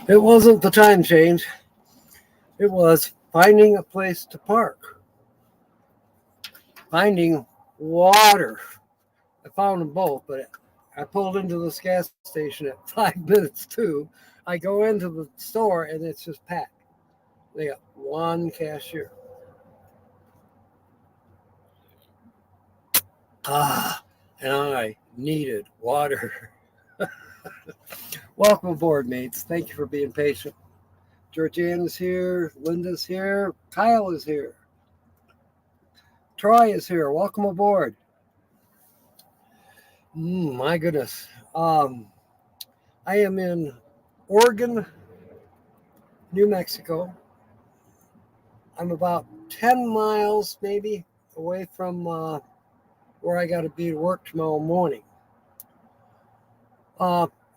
It wasn't the time change. It was finding a place to park, finding water. I found them both, but I pulled into this gas station at 5 minutes to. I go into the store and it's just packed. They got one cashier. Ah, and I needed water. Welcome aboard, mates. Thank you for being patient. Georgianne is here. Linda's here. Kyle is here. Troy is here. Welcome aboard. My goodness. I am in Oregon, New Mexico. I'm about 10 miles maybe away from where I got to be to work tomorrow morning.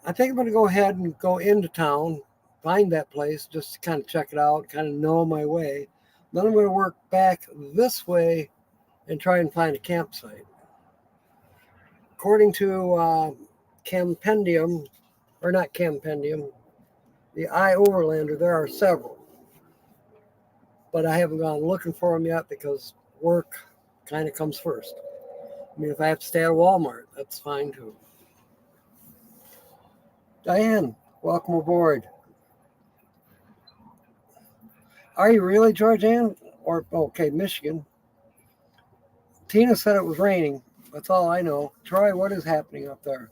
I think I'm going to go ahead and go into town, find that place just to kind of check it out, kind of know my way. Then I'm going to work back this way and try and find a campsite. According to Campendium, or not Campendium, the iOverlander, there are several. But I haven't gone looking for them yet because work kind of comes first. I mean, if I have to stay at a Walmart, that's fine too. Diane, welcome aboard. Are you really, Georgianne? Or, okay, Michigan. Tina said it was raining. That's all I know. Troy, what is happening up there?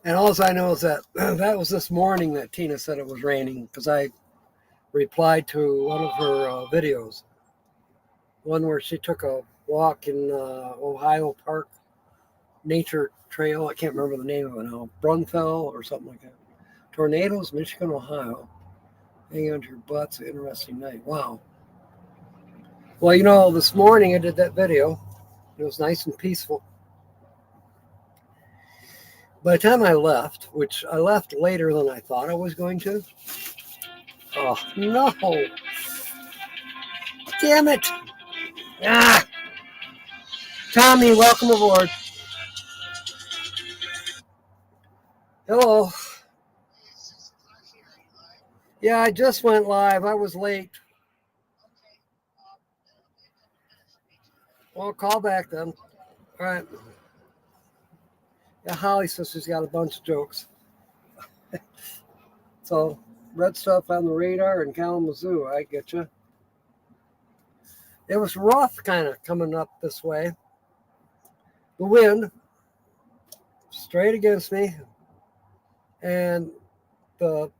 And all I know is that that was this morning that Tina said it was raining because I replied to one of her videos. One where she took a walk in Ohio Park Nature Trail. I can't remember the name of it now. Brunfell or something like that. Tornadoes, Michigan, Ohio. Hanging onto your butt's an interesting night. Wow. Well, you know, this morning I did that video. It was nice and peaceful. By the time I left, which I left later than I thought I was going to. Oh, no. Damn it. Ah. Tommy, welcome aboard. Hello. Yeah, I just went live. I was late. Well, call back then. All right. Yeah, Holly says she's got a bunch of jokes. So, red stuff on the radar in Kalamazoo. I get you. It was rough kind of coming up this way. The wind straight against me and the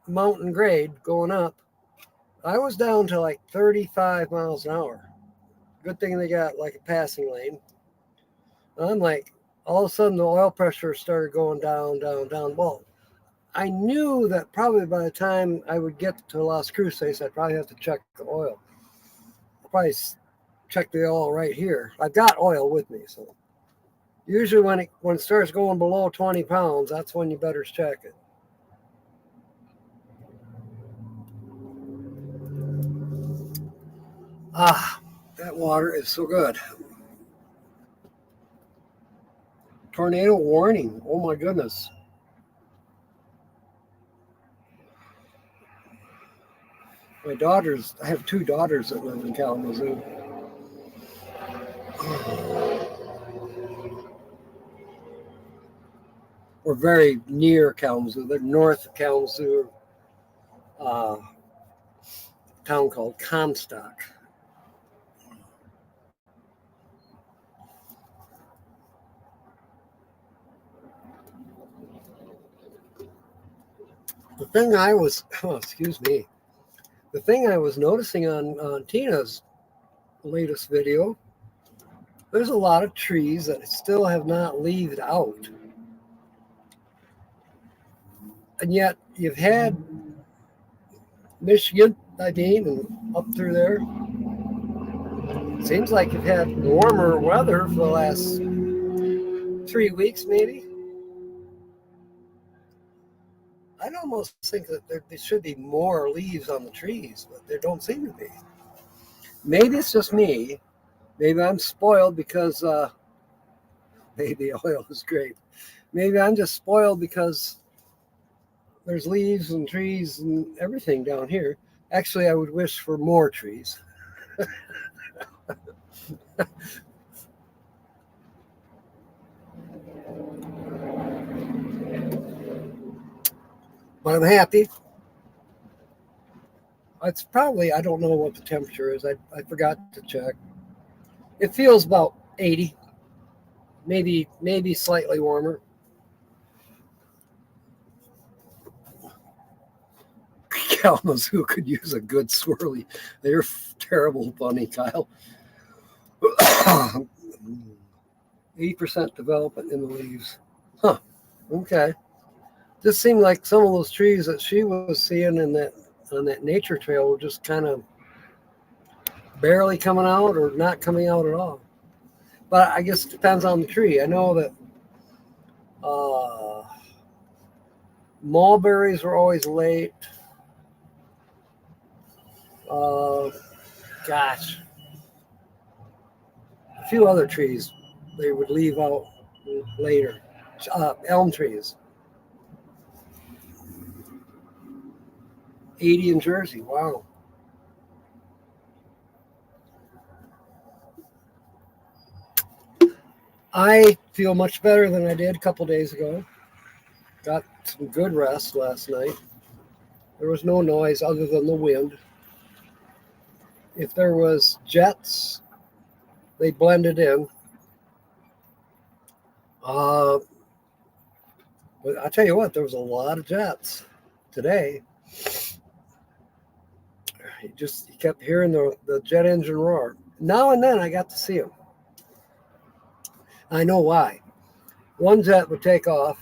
mountain grade going up. I was down to like 35 miles an hour. Good thing they got like a passing lane. I'm like, all of a sudden the oil pressure started going down, down, down. Well, I knew that probably by the time I would get to Las Cruces, I'd probably have to check the oil. I'll probably check the oil right here. I've got oil with me, so usually when it starts going below 20 pounds, that's when you better check it. Ah, that water is so good. Tornado warning. Oh my goodness. I have two daughters that live in Kalamazoo. We're very near Kalamazoo. They're north of Kalamazoo, a town called Comstock. The thing I was, the thing I was noticing on Tina's latest video, there's a lot of trees that still have not leaved out. And yet you've had Michigan, and up through there. Seems like you've had warmer weather for the last 3 weeks, maybe. I'd almost think that there should be more leaves on the trees, but there don't seem to be. Maybe it's just me. Maybe I'm spoiled because baby oil is great. Maybe I'm just spoiled because there's leaves and trees and everything down here. Actually, I would wish for more trees. But I'm happy. It's probably, I don't know what the temperature is. I forgot to check. It feels about 80, maybe slightly warmer. Kalamazoo could use a good swirly. They're terrible bunny, Kyle. 80% development in the leaves. Huh. Okay. Just seemed like some of those trees that she was seeing in that on that nature trail were just kind of barely coming out or not coming out at all. But I guess it depends on the tree. I know that mulberries were always late. Gosh, a few other trees they would leave out later. Elm trees. 80 in Jersey. Wow. I feel much better than I did a couple days ago. Got some good rest last night. There was no noise other than the wind. If there was jets, they blended in. But I'll tell you what, there was a lot of jets today. You kept hearing the jet engine roar. Now and then I got to see them. I know why. One jet would take off,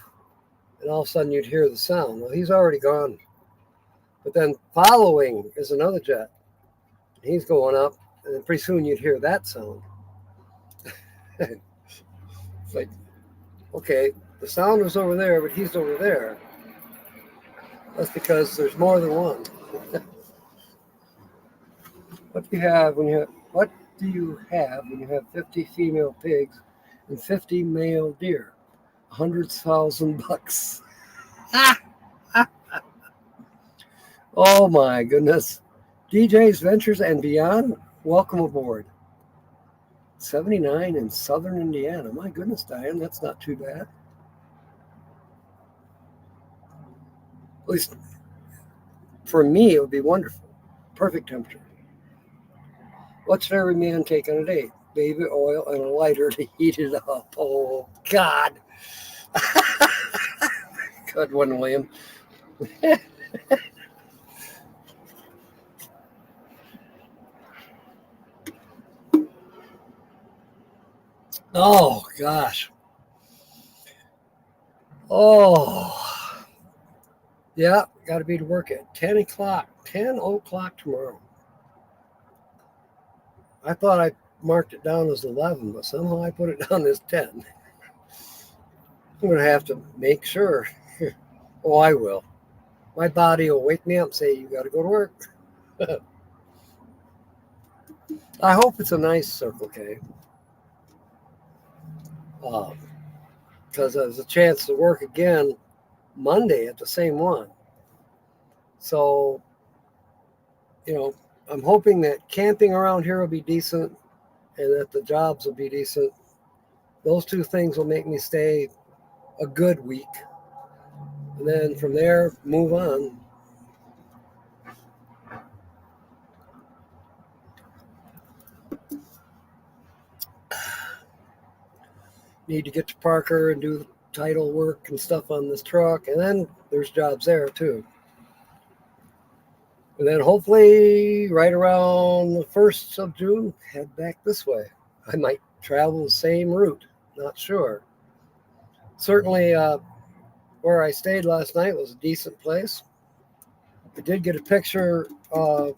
and all of a sudden you'd hear the sound. Well, he's already gone. But then following is another jet. He's going up, and then pretty soon you'd hear that sound. It's like, okay, the sound was over there, but he's over there. That's because there's more than one. What do you have when you have 50 female pigs and 50 male deer? $100,000. Oh my goodness. DJ's Ventures and Beyond, welcome aboard. 79 in southern Indiana. My goodness, Diane, that's not too bad. At least for me, it would be wonderful. Perfect temperature. What should every man take on a date? Baby oil and a lighter to heat it up. Oh, God. Good one, William. Oh, gosh. Oh, yeah, got to be to work at 10 o'clock tomorrow. I thought I marked it down as 11, but somehow I put it down as 10. I'm going to have to make sure. Oh, I will. My body will wake me up and say, you got to go to work. I hope it's a nice Circle K. Because there's a chance to work again Monday at the same one. So, I'm hoping that camping around here will be decent and that the jobs will be decent. Those two things will make me stay a good week. And then from there, move on. Need to get to Parker and do the title work and stuff on this truck. And then there's jobs there too. And then hopefully right around the 1st of June, head back this way. I might travel the same route. Not sure. Certainly where I stayed last night was a decent place. I did get a picture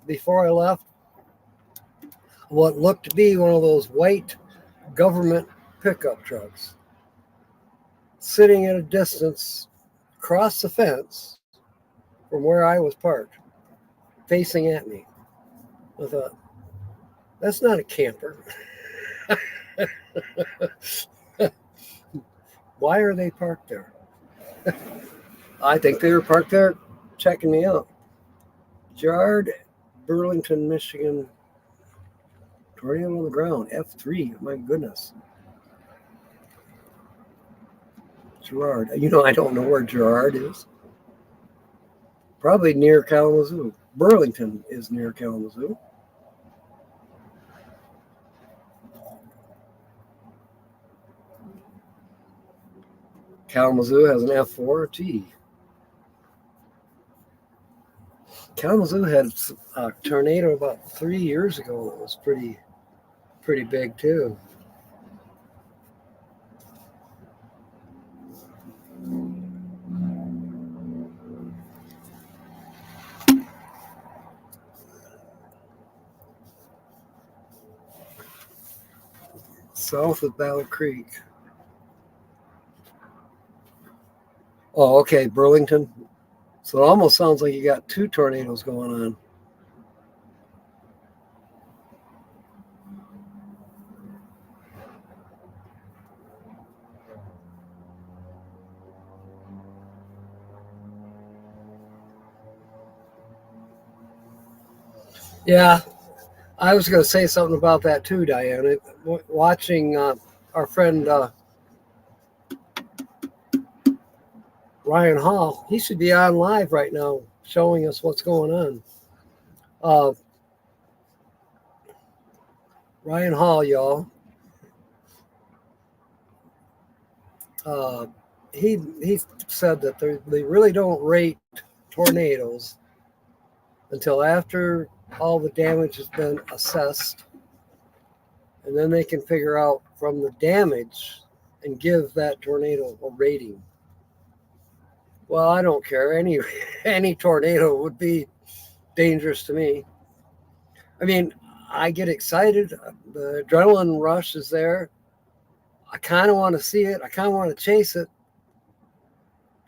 before I left. What looked to be one of those white government pickup trucks sitting at a distance across the fence from where I was parked, facing at me. I thought, that's not a camper. Why are they parked there? I think they were parked there checking me out. Gerard, Burlington, Michigan. Tornado on the ground. F3. My goodness. Gerard. I don't know where Gerard is. Probably near Kalamazoo. Burlington is near Kalamazoo. Kalamazoo has an F4T. Kalamazoo had a tornado about 3 years ago that was pretty big too. South of Battle Creek. Oh, okay, Burlington. So it almost sounds like you got two tornadoes going on. Yeah, I was going to say something about that too, Diane. Watching our friend Ryan Hall, he should be on live right now showing us what's going on. Ryan Hall, y'all. He said that they really don't rate tornadoes until after all the damage has been assessed, and then they can figure out from the damage and give that tornado a rating. Well, I don't care. Any tornado would be dangerous to me. I mean, I get excited. The adrenaline rush is there. I kind of want to see it. I kind of want to chase it.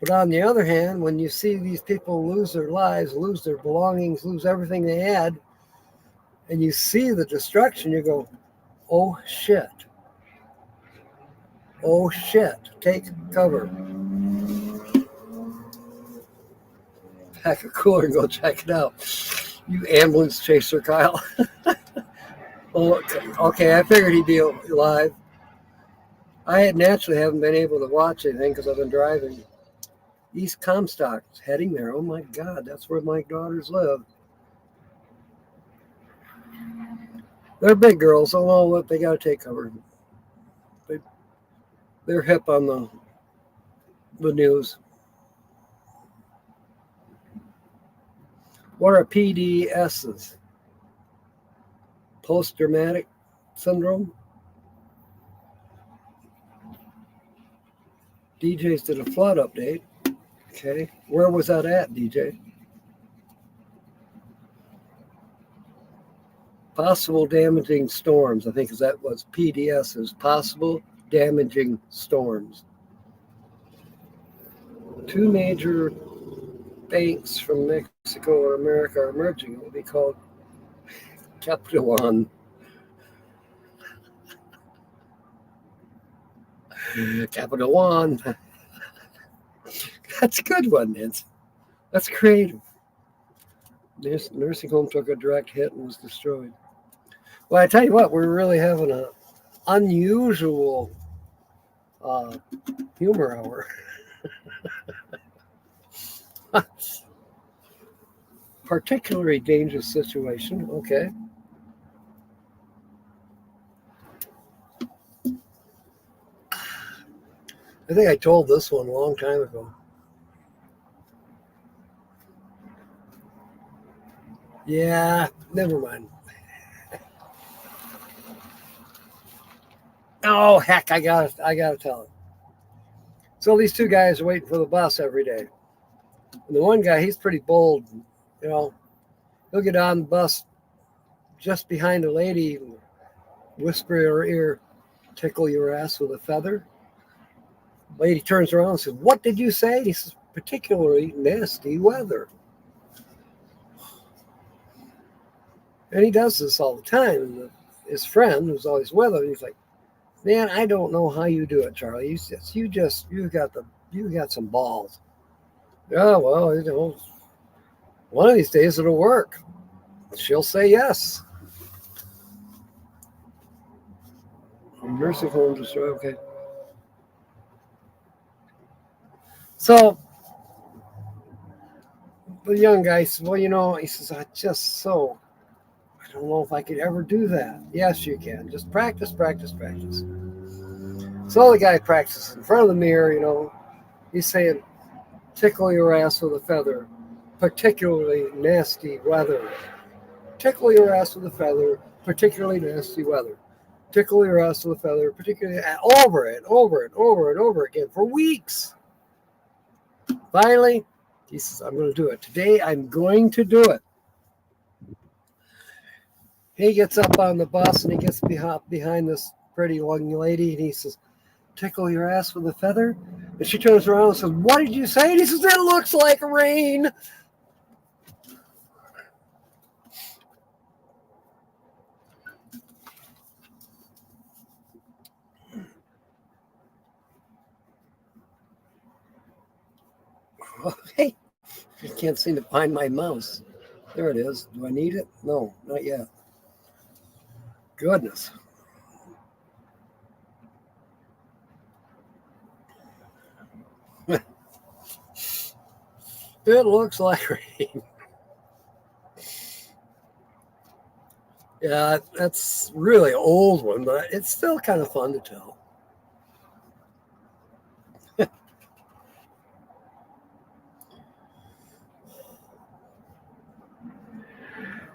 But on the other hand, when you see these people lose their lives, lose their belongings, lose everything they had, and you see the destruction, you go, oh shit. Oh shit. Take cover. Pack a cooler and go check it out. You ambulance chaser, Kyle. Oh, okay, I figured he'd be alive. I naturally haven't been able to watch anything because I've been driving. East Comstock heading there. Oh my God, that's where my daughters live. They're big girls. So what they got to take cover. They're hip on the news. What are PDSs? Post-traumatic syndrome. DJ's did a flood update. Okay, where was that at, DJ? Possible damaging storms. I think that was PDSs. Possible damaging storms. Two major banks from Mexico or America are emerging. It will be called Capital One. Capital One. That's a good one, Vince. That's creative. This nursing home took a direct hit and was destroyed. Well, I tell you what, we're really having an unusual humor hour. Particularly dangerous situation. Okay. I think I told this one a long time ago. Yeah, never mind. Oh heck, I gotta tell it. So these two guys are waiting for the bus every day. And the one guy, he's pretty bold, He'll get on the bus just behind a lady, whisper in her ear, tickle your ass with a feather. The lady turns around and says, "What did you say?" He says, "Particularly nasty weather." And he does this all the time. And his friend, who's always with him, he's like, "Man, I don't know how you do it, Charlie. You got some balls." Yeah, well, one of these days it'll work. She'll say yes. Nursing home destroyed. Okay. So the young guy says, "Well, he says, I don't know if I could ever do that." Yes, you can. Just practice, practice, practice. So the guy practices in front of the mirror. He's saying, "Tickle your ass with a feather, particularly nasty weather. Tickle your ass with a feather, particularly nasty weather. Tickle your ass with a feather, particularly," over it, over it, over and over again for weeks. Finally, he says, "I'm going to do it. Today, I'm going to do it." He gets up on the bus and he gets behind this pretty young lady and he says, "Tickle your ass with a feather?" And she turns around and says, "What did you say?" And he says, "It looks like rain." Hey, I can't seem to find my mouse. There it is. Do I need it? No, not yet. Goodness. It looks like rain. Yeah, that's really old one, but it's still kind of fun to tell.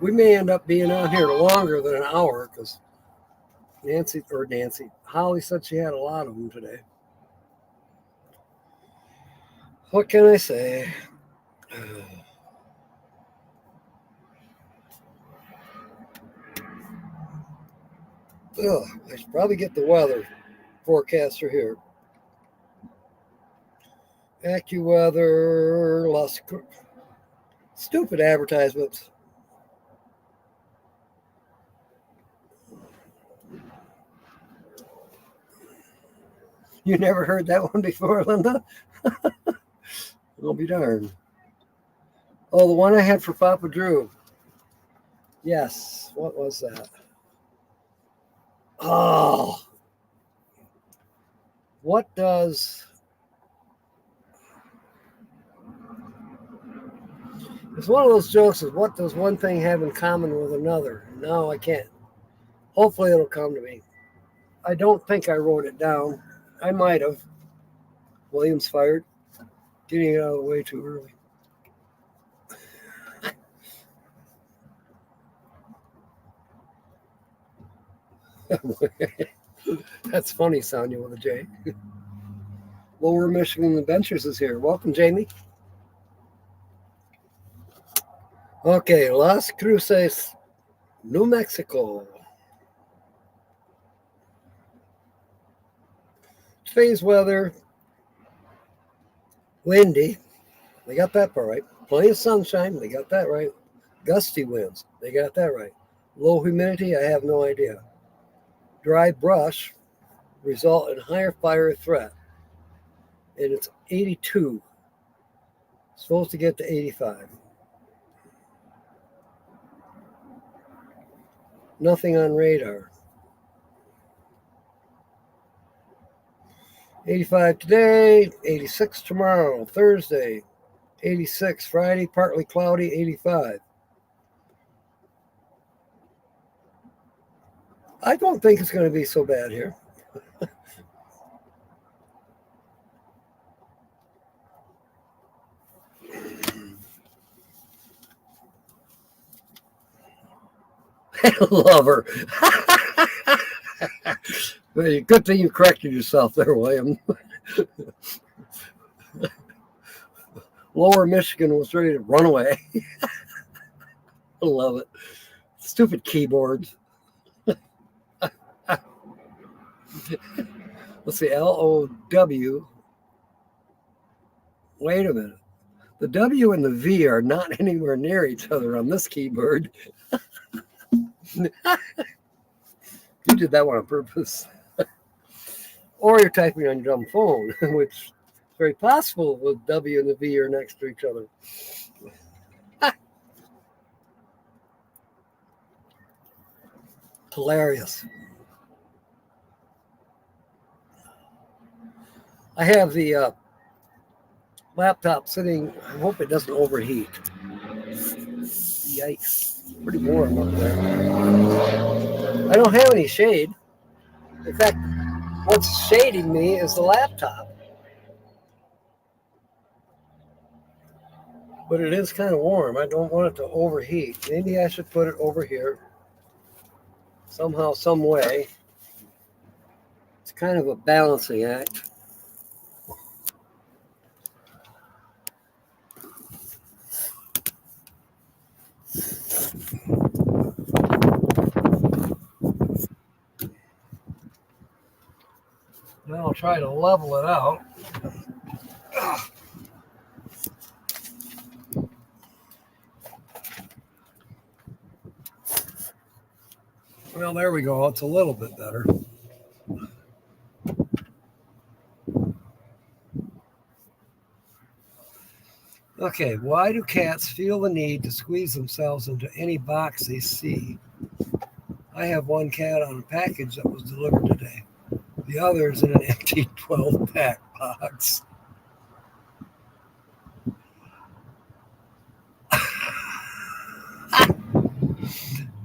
We may end up being on here longer than an hour because Holly said she had a lot of them today. What can I say? I should probably get the weather forecaster here. AccuWeather, stupid advertisements. You never heard that one before, Linda? I'll be darned. Oh, the one I had for Papa Drew. Yes. What was that? Oh. What does... It's one of those jokes is what does one thing have in common with another? No, I can't. Hopefully it'll come to me. I don't think I wrote it down. I might have. Williams fired. Getting it out of the way too early. That's funny, Sonia with a J. Lower Michigan Adventures is here. Welcome, Jamie. Okay, Las Cruces, New Mexico. Today's weather, windy. They got that part right. Plenty of sunshine. They got that right. Gusty winds. They got that right. Low humidity. I have no idea. Dry brush result in higher fire threat. And it's 82. Supposed to get to 85. Nothing on radar. 85 today, 86 tomorrow, Thursday, 86 Friday, partly cloudy, 85. I don't think it's going to be so bad here. Love her. Good thing you corrected yourself there, William. Lower Michigan was ready to run away. I love it. Stupid keyboards. Let's see, LOW. Wait a minute. The W and the V are not anywhere near each other on this keyboard. You did that one on purpose. Or you're typing on your dumb phone, which is very possible with W and the V are next to each other. Hilarious. I have the laptop sitting. I hope it doesn't overheat. Yikes. Pretty warm up there. I don't have any shade. In fact, what's shading me is the laptop. But it is kind of warm. I don't want it to overheat. Maybe I should put it over here. Somehow, some way. It's kind of a balancing act. Now I'll try to level it out. Well, there we go. It's a little bit better. Okay, why do cats feel the need to squeeze themselves into any box they see? I have one cat on a package that was delivered today. The other is in an empty 12-pack box.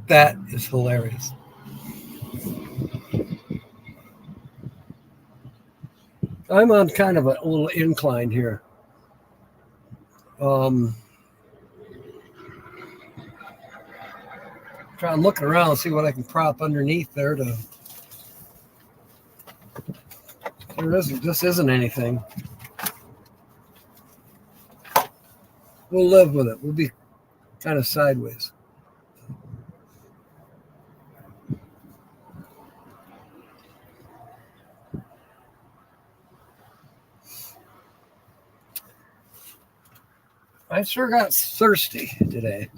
That is hilarious. I'm on kind of a little incline here. Trying looking around, see what I can prop underneath there to. This isn't anything. We'll live with it. We'll be kind of sideways. I sure got thirsty today.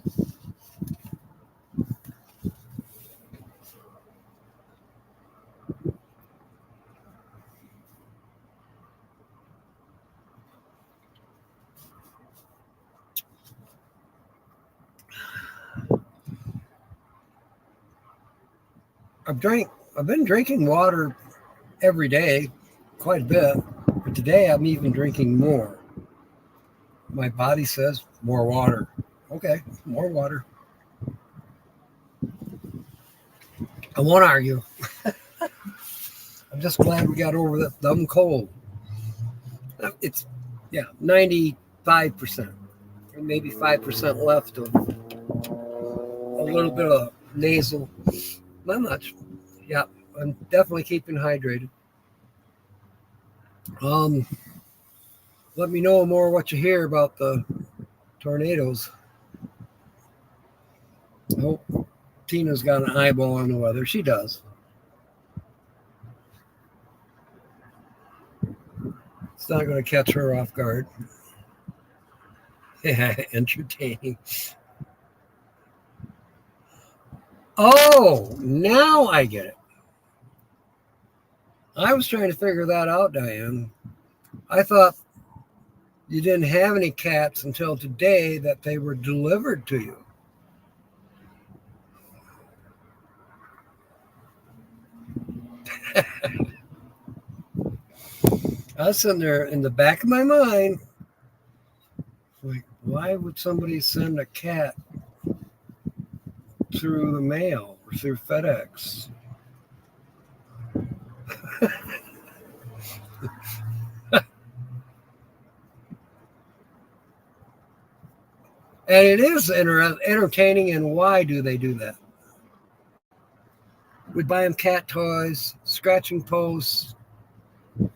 I've been drinking water every day, quite a bit, but today I'm even drinking more. My body says more water. Okay, more water. I won't argue. I'm just glad we got over that dumb cold. It's 95%, or maybe 5% left of a little bit of nasal. Not much. Yeah, I'm definitely keeping hydrated. Let me know more what you hear about the tornadoes. I hope Tina's got an eyeball on the weather. She does. It's not going to catch her off guard. Yeah, entertaining. Oh, now I get it. I was trying to figure that out, Diane. I thought you didn't have any cats until today that they were delivered to you. I was sitting there in the back of my mind, like, why would somebody send a cat through the mail or through FedEx? And it is entertaining. And why do they do that? We'd buy them cat toys, scratching posts.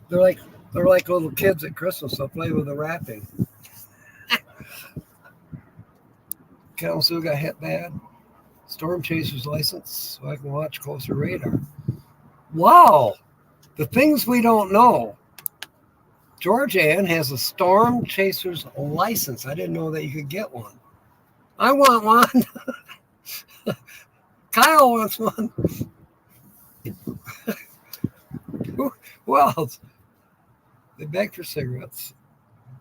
They're like little kids at Christmas. They'll play with the wrapping. Kalamazoo got hit bad. Storm chaser's license, so I can watch closer radar. Wow, the things we don't know. George Ann has a storm chaser's license. I didn't know that you could get one. I want one. Kyle wants one. Who else? They beg for cigarettes.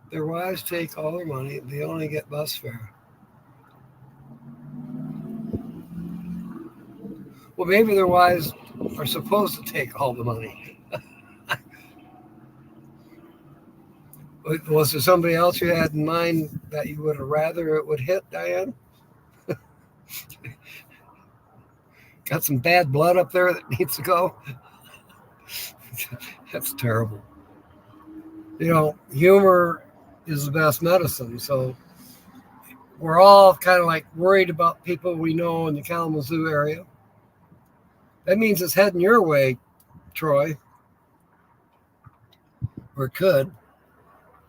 Their wives take all their money. They only get bus fare. Well, maybe their wives are supposed to take all the money. Was there somebody else you had in mind that you would have rather it would hit, Diane? Got some bad blood up there that needs to go? That's terrible. You know, humor is the best medicine. So we're all kind of like worried about people we know in the Kalamazoo area. That means it's heading your way, Troy. Or it could.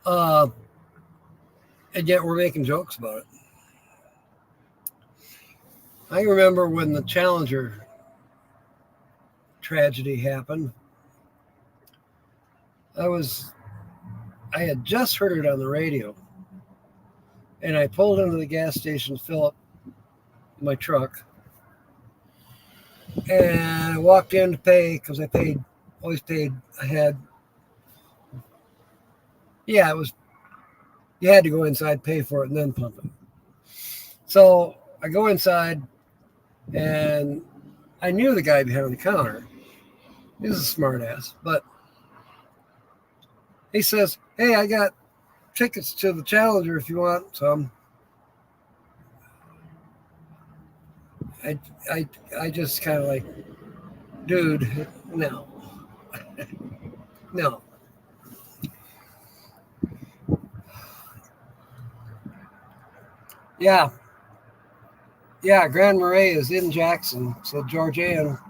And yet we're making jokes about it. I remember when the Challenger tragedy happened. I had just heard it on the radio. And I pulled into the gas station to fill up my truck. And I walked in to pay because I always paid ahead. Yeah, you had to go inside, pay for it, and then pump it. So I go inside, and I knew the guy behind the counter. He was a smart ass, but he says, "Hey, I got tickets to the Challenger if you want some." I just kind of like, dude, no. No. Yeah, Grand Marais is in Jackson. So Georgianne,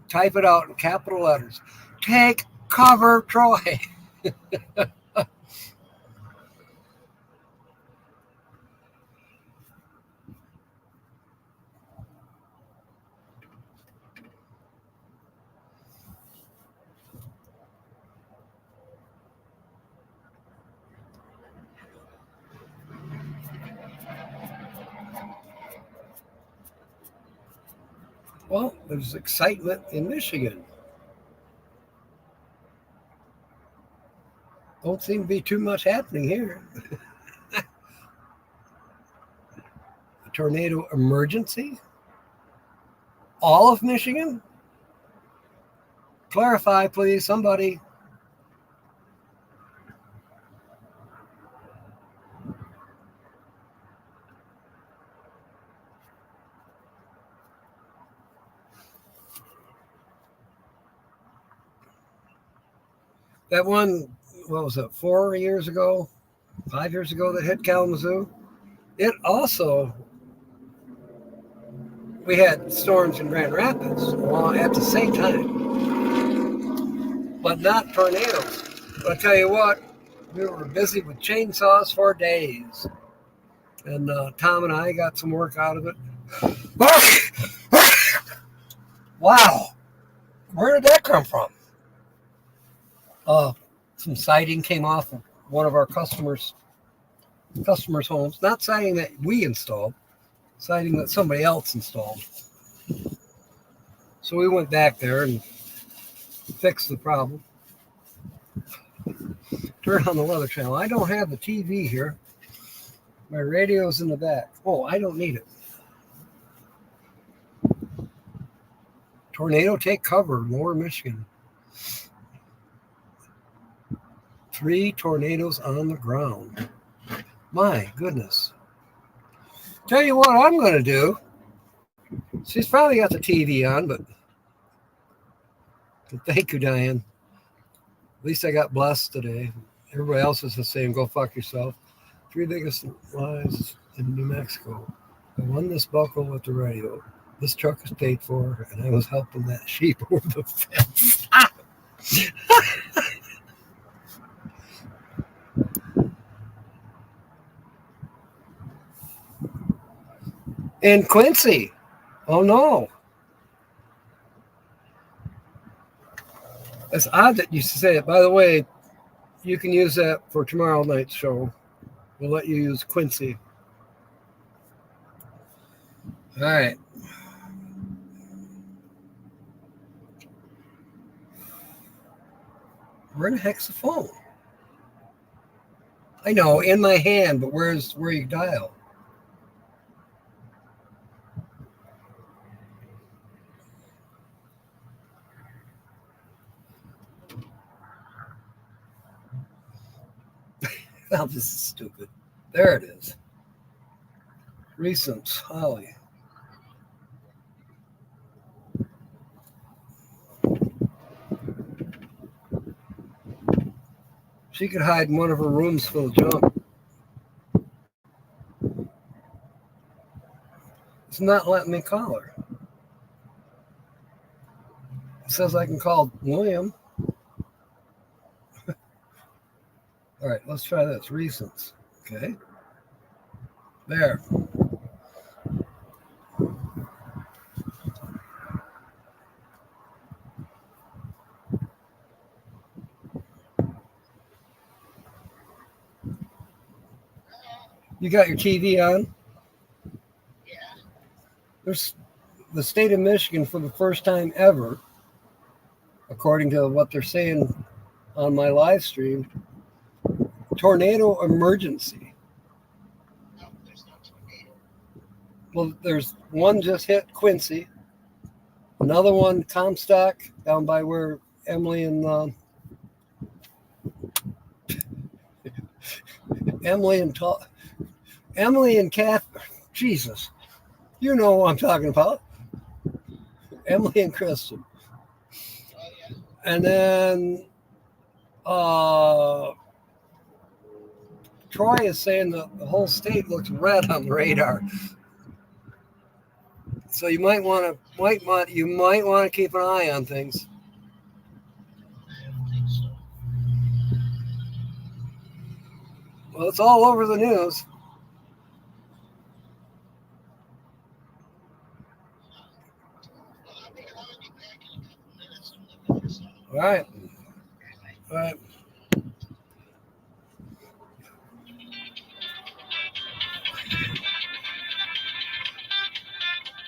type it out in capital letters. Take cover, Troy. Well, there's excitement in Michigan. Don't seem to be too much happening here. A tornado emergency? All of Michigan? Clarify, please, somebody. That one, what was it, 4 years ago, 5 years ago that hit Kalamazoo? It also, we had storms in Grand Rapids at the same time, but not tornadoes. But I tell you what, we were busy with chainsaws for days. And Tom and I got some work out of it. Wow. Where did that come from? Some siding came off of one of our customers' homes. Not siding that we installed, siding that somebody else installed. So we went back there and fixed the problem. Turn on the Weather Channel. I don't have the TV here. My radio's in the back. Oh, I don't need it. Tornado take cover in Lower Michigan. 3 tornadoes on the ground. My goodness. Tell you what I'm going to do. She's probably got the TV on, but thank you, Diane. At least I got blessed today. Everybody else is the same. Go fuck yourself. 3 biggest lies in New Mexico. I won this buckle with the radio. This truck is paid for, and I was helping that sheep over the fence. In Quincy. Oh, no. It's odd that you say it. By the way, you can use that for tomorrow night's show. We'll let you use Quincy. All right. Where the heck's the phone? I know, in my hand, but where you dial? Oh, this is stupid. There it is. Recent Holly. She could hide in one of her rooms full of junk. It's not letting me call her. It says I can call William. All right, let's try this. Recents. Okay. There. You got your TV on? Yeah. There's the state of Michigan for the first time ever, according to what they're saying on my live stream, tornado emergency. No, there's no tornado. Well, there's one just hit Quincy, another one Comstock down by where Emily and Kath, Jesus, you know what I'm talking about. Emily and Kristen. Oh, yeah. And then Troy is saying that the whole state looks red on the radar. So you might want to keep an eye on things. I don't think so. Well, it's all over the news. Well, I'll be calling you back in a couple minutes. I'm looking for something. All right. All right.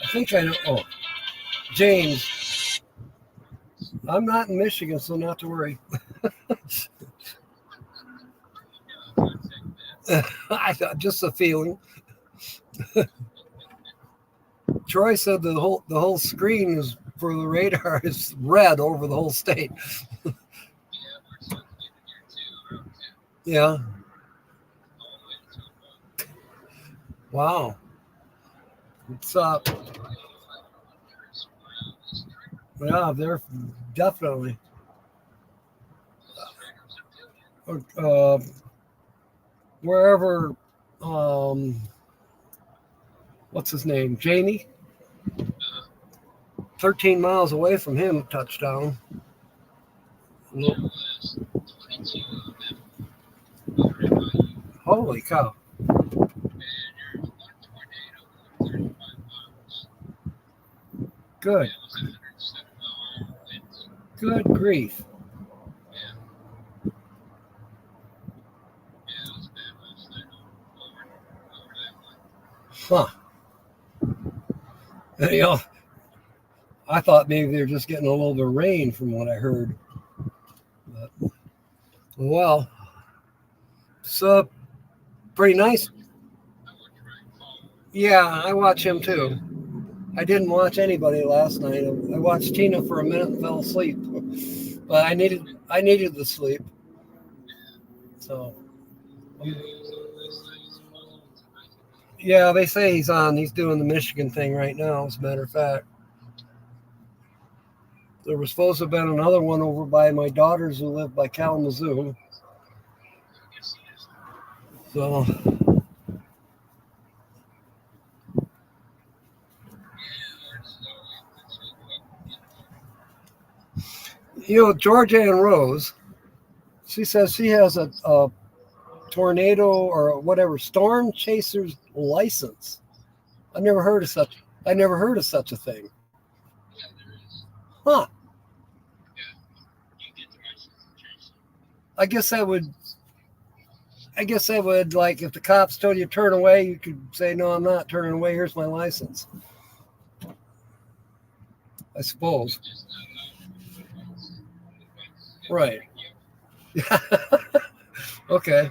I think I know. Oh, James. I'm not in Michigan, so not to worry. I thought just a feeling. Troy said the whole screen is for the radar is red over the whole state. Yeah, we're something here too, around 10. Yeah. All the way to 2 o'clock. Wow. It's up. Yeah, they're definitely. Wherever, what's his name? Jamie? 13 miles away from him, touchdown. There was 22 of them. Holy cow. And there's one tornado for 35 miles. Good. It was 107 mile winds. Good grief. Yeah. Yeah, it was bad last night over that one. Huh. You know, I thought maybe they were just getting a little bit of rain from what I heard. But, well, it's pretty nice. Yeah, I watch him too. I didn't watch anybody last night. I watched Tina for a minute and fell asleep. But I needed the sleep. So yeah, they say he's on. He's doing the Michigan thing right now, as a matter of fact. There was supposed to have been another one over by my daughters who live by Kalamazoo. So you know, Georgia and Rose, she says she has a tornado or whatever storm chaser's license. I never heard of such a thing. Yeah, there is. Huh. Yeah. You get the license to chase them. I guess I would like if the cops told you to turn away, you could say, no, I'm not turning away. Here's my license. I suppose. Right. Okay.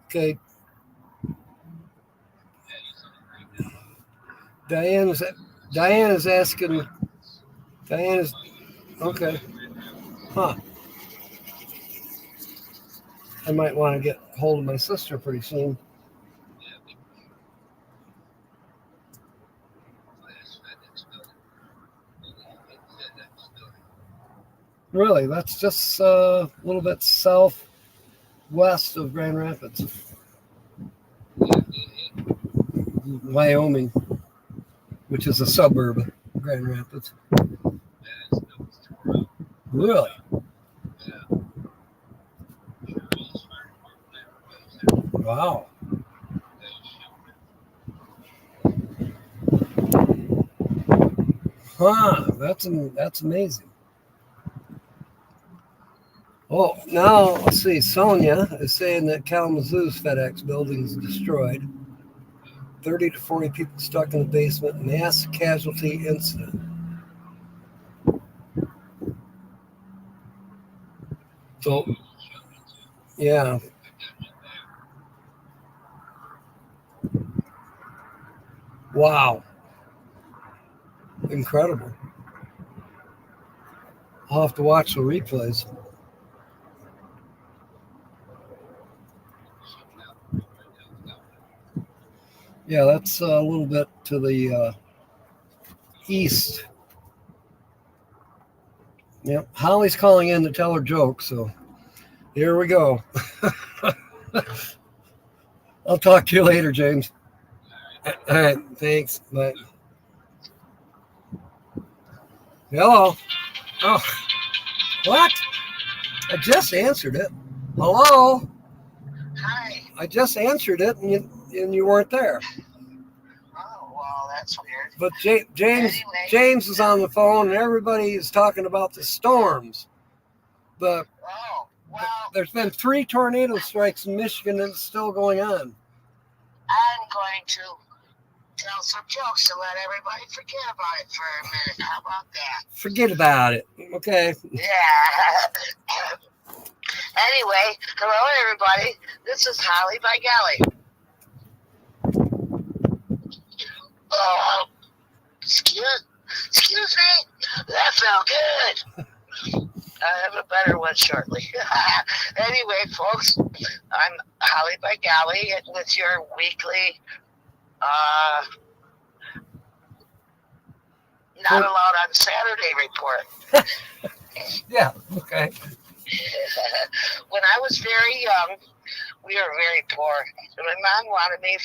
Okay. Diane's Diane is asking. Diane is okay. Huh. I might want to get hold of my sister pretty soon. Really, that's just a little bit southwest of Grand Rapids, Wyoming, which is a suburb of Grand Rapids. Really? Wow. Huh. That's amazing. Oh, now let's see. Sonia is saying that Kalamazoo's FedEx building is destroyed. 30 to 40 people stuck in the basement. Mass casualty incident. So, yeah. Wow. Incredible. I'll have to watch the replays. Yeah, that's a little bit to the east. Yep. Holly's calling in to tell her joke, so here we go. I'll talk to you later, James. All right, thanks. Bye. Hello. Oh, what? I just answered it. Hello. Hi. I just answered it, and you weren't there. Oh, well, that's weird. But James Anyway. is on the phone, and everybody is talking about the storms. Oh, well, There's been 3 tornado strikes in Michigan, and it's still going on. I'm going to tell some jokes to let everybody forget about it for a minute. How about that? Forget about it. Okay. Yeah. Anyway, hello everybody. This is Holly by Golly. Excuse me. That felt good. I have a better one shortly. Anyway, folks, I'm Holly by Golly with your weekly not allowed on Saturday report. Yeah, okay. When I was very young, we were very poor. And my mom wanted me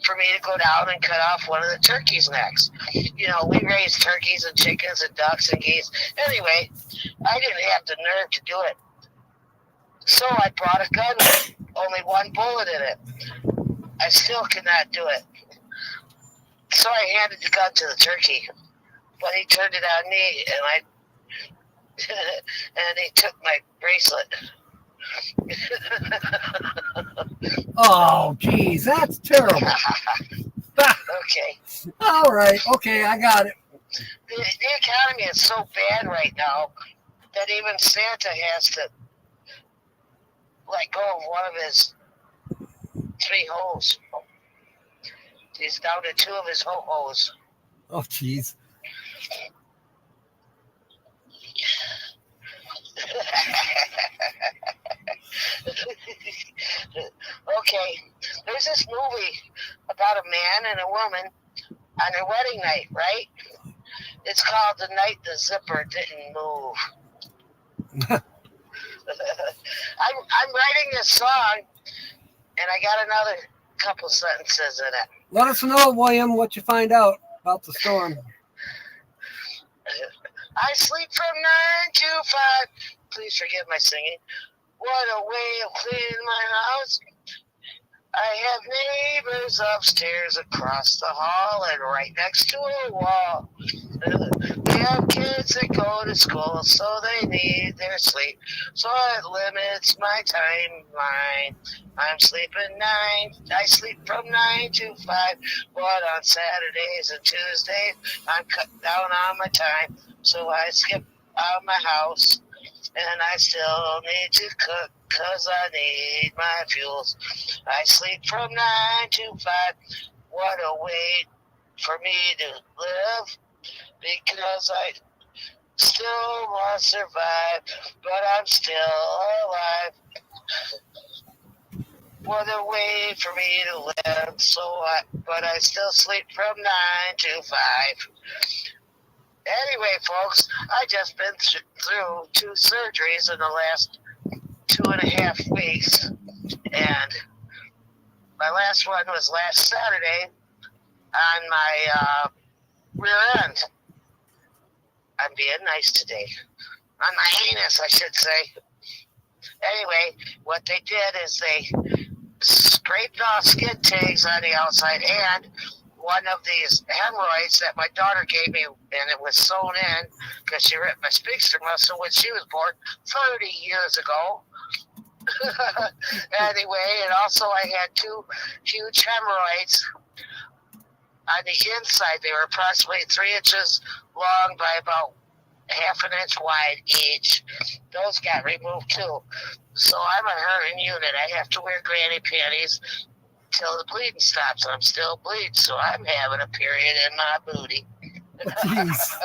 for me to go down and cut off one of the turkeys' necks. You know, we raised turkeys and chickens and ducks and geese. Anyway, I didn't have the nerve to do it. So I brought a gun with only one bullet in it. I still cannot do it. So I handed the gun to the turkey. But he turned it on me, and he took my bracelet. Oh, geez, that's terrible. Okay. All right. Okay, I got it. The economy is so bad right now that even Santa has to let go of one of his 3 hoes. He's down to 2 of his ho-hos. Oh, geez. Okay, there's this movie about a man and a woman on their wedding night, right? It's called The Night the Zipper Didn't Move. I'm writing this song, and I got another couple sentences in it. Let us know, William, what you find out about the storm. I sleep from 9 to 5. Please forgive my singing. What a way of cleaning my house. I have neighbors upstairs across the hall and right next to a wall. They have kids that go to school, so they need their sleep. So it limits my timeline. I'm sleeping 9. I sleep from 9 to 5. But on Saturdays and Tuesdays, I'm cutting down on my time. So I skip out of my house. And I still need to cook 'cause I need my fuels. I sleep from 9 to 5. What a way for me to live because I still want to survive, but I'm still alive. What a way for me to live, but I still sleep from 9 to 5. Anyway, folks, I just been through 2 surgeries in the last 2.5 weeks, and my last one was last Saturday on my rear end. I'm being nice today. On my anus, I should say. Anyway, what they did is they scraped off skin tags on the outside and one of these hemorrhoids that my daughter gave me, and it was sewn in because she ripped my sphincter muscle when she was born 30 years ago. Anyway, and also I had 2 huge hemorrhoids on the inside. They were approximately 3 inches long by about half an inch wide each. Those got removed too. So I'm a hurting unit. I have to wear granny panties till the bleeding stops. I'm still bleeding, so I'm having a period in my booty. Jeez.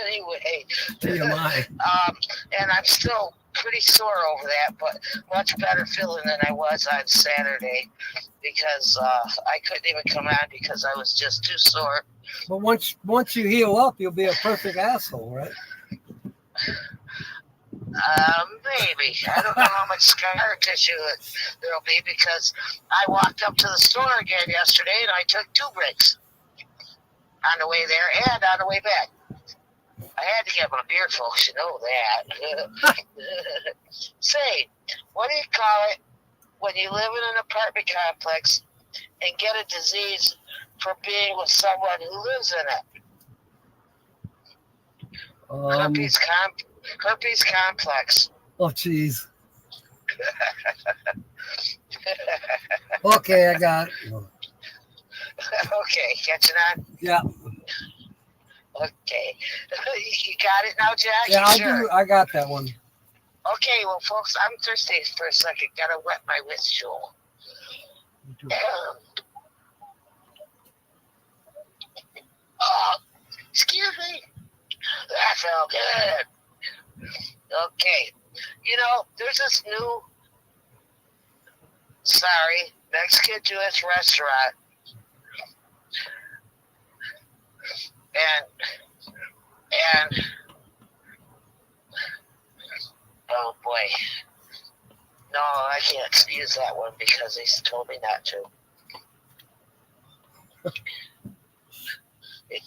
Anyway, TMI. and I'm still pretty sore over that, but much better feeling than I was on Saturday because I couldn't even come on because I was just too sore. But once you heal up, you'll be a perfect asshole, right? Maybe. I don't know how much scar tissue there'll be because I walked up to the store again yesterday and I took 2 breaks on the way there and on the way back. I had to get my beer, folks. You know that. Say, what do you call it when you live in an apartment complex and get a disease for being with someone who lives in it? Herpes complex. Oh, jeez. Okay, I got it. Okay, catching on? Yeah. Okay. You got it now, Jack? Yeah, I sure? do. I got that one. Okay, well, folks, I'm thirsty for a second. Gotta wet my whistle. Excuse me. That felt good. Okay. You know, there's this new, Mexican Jewish restaurant. And oh boy. No, I can't use that one because he's told me not to.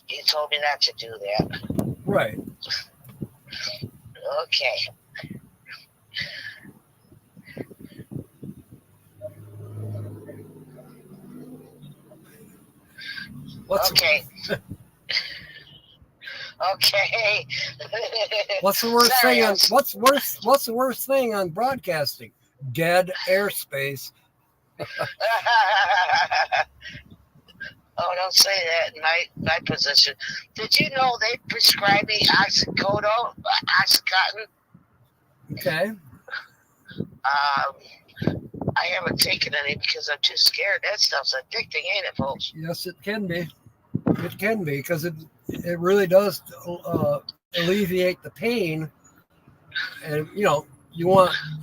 He told me not to do that. Right. Okay. Okay. Okay. What's the worst Sorry, thing on what's the worst thing on broadcasting? Dead airspace. Oh, don't say that in my position. Did you know they prescribe me Oxycodone? Okay. I haven't taken any because I'm too scared. That stuff's addicting, ain't it, folks? Yes, it can be. It can be because it really does alleviate the pain, and you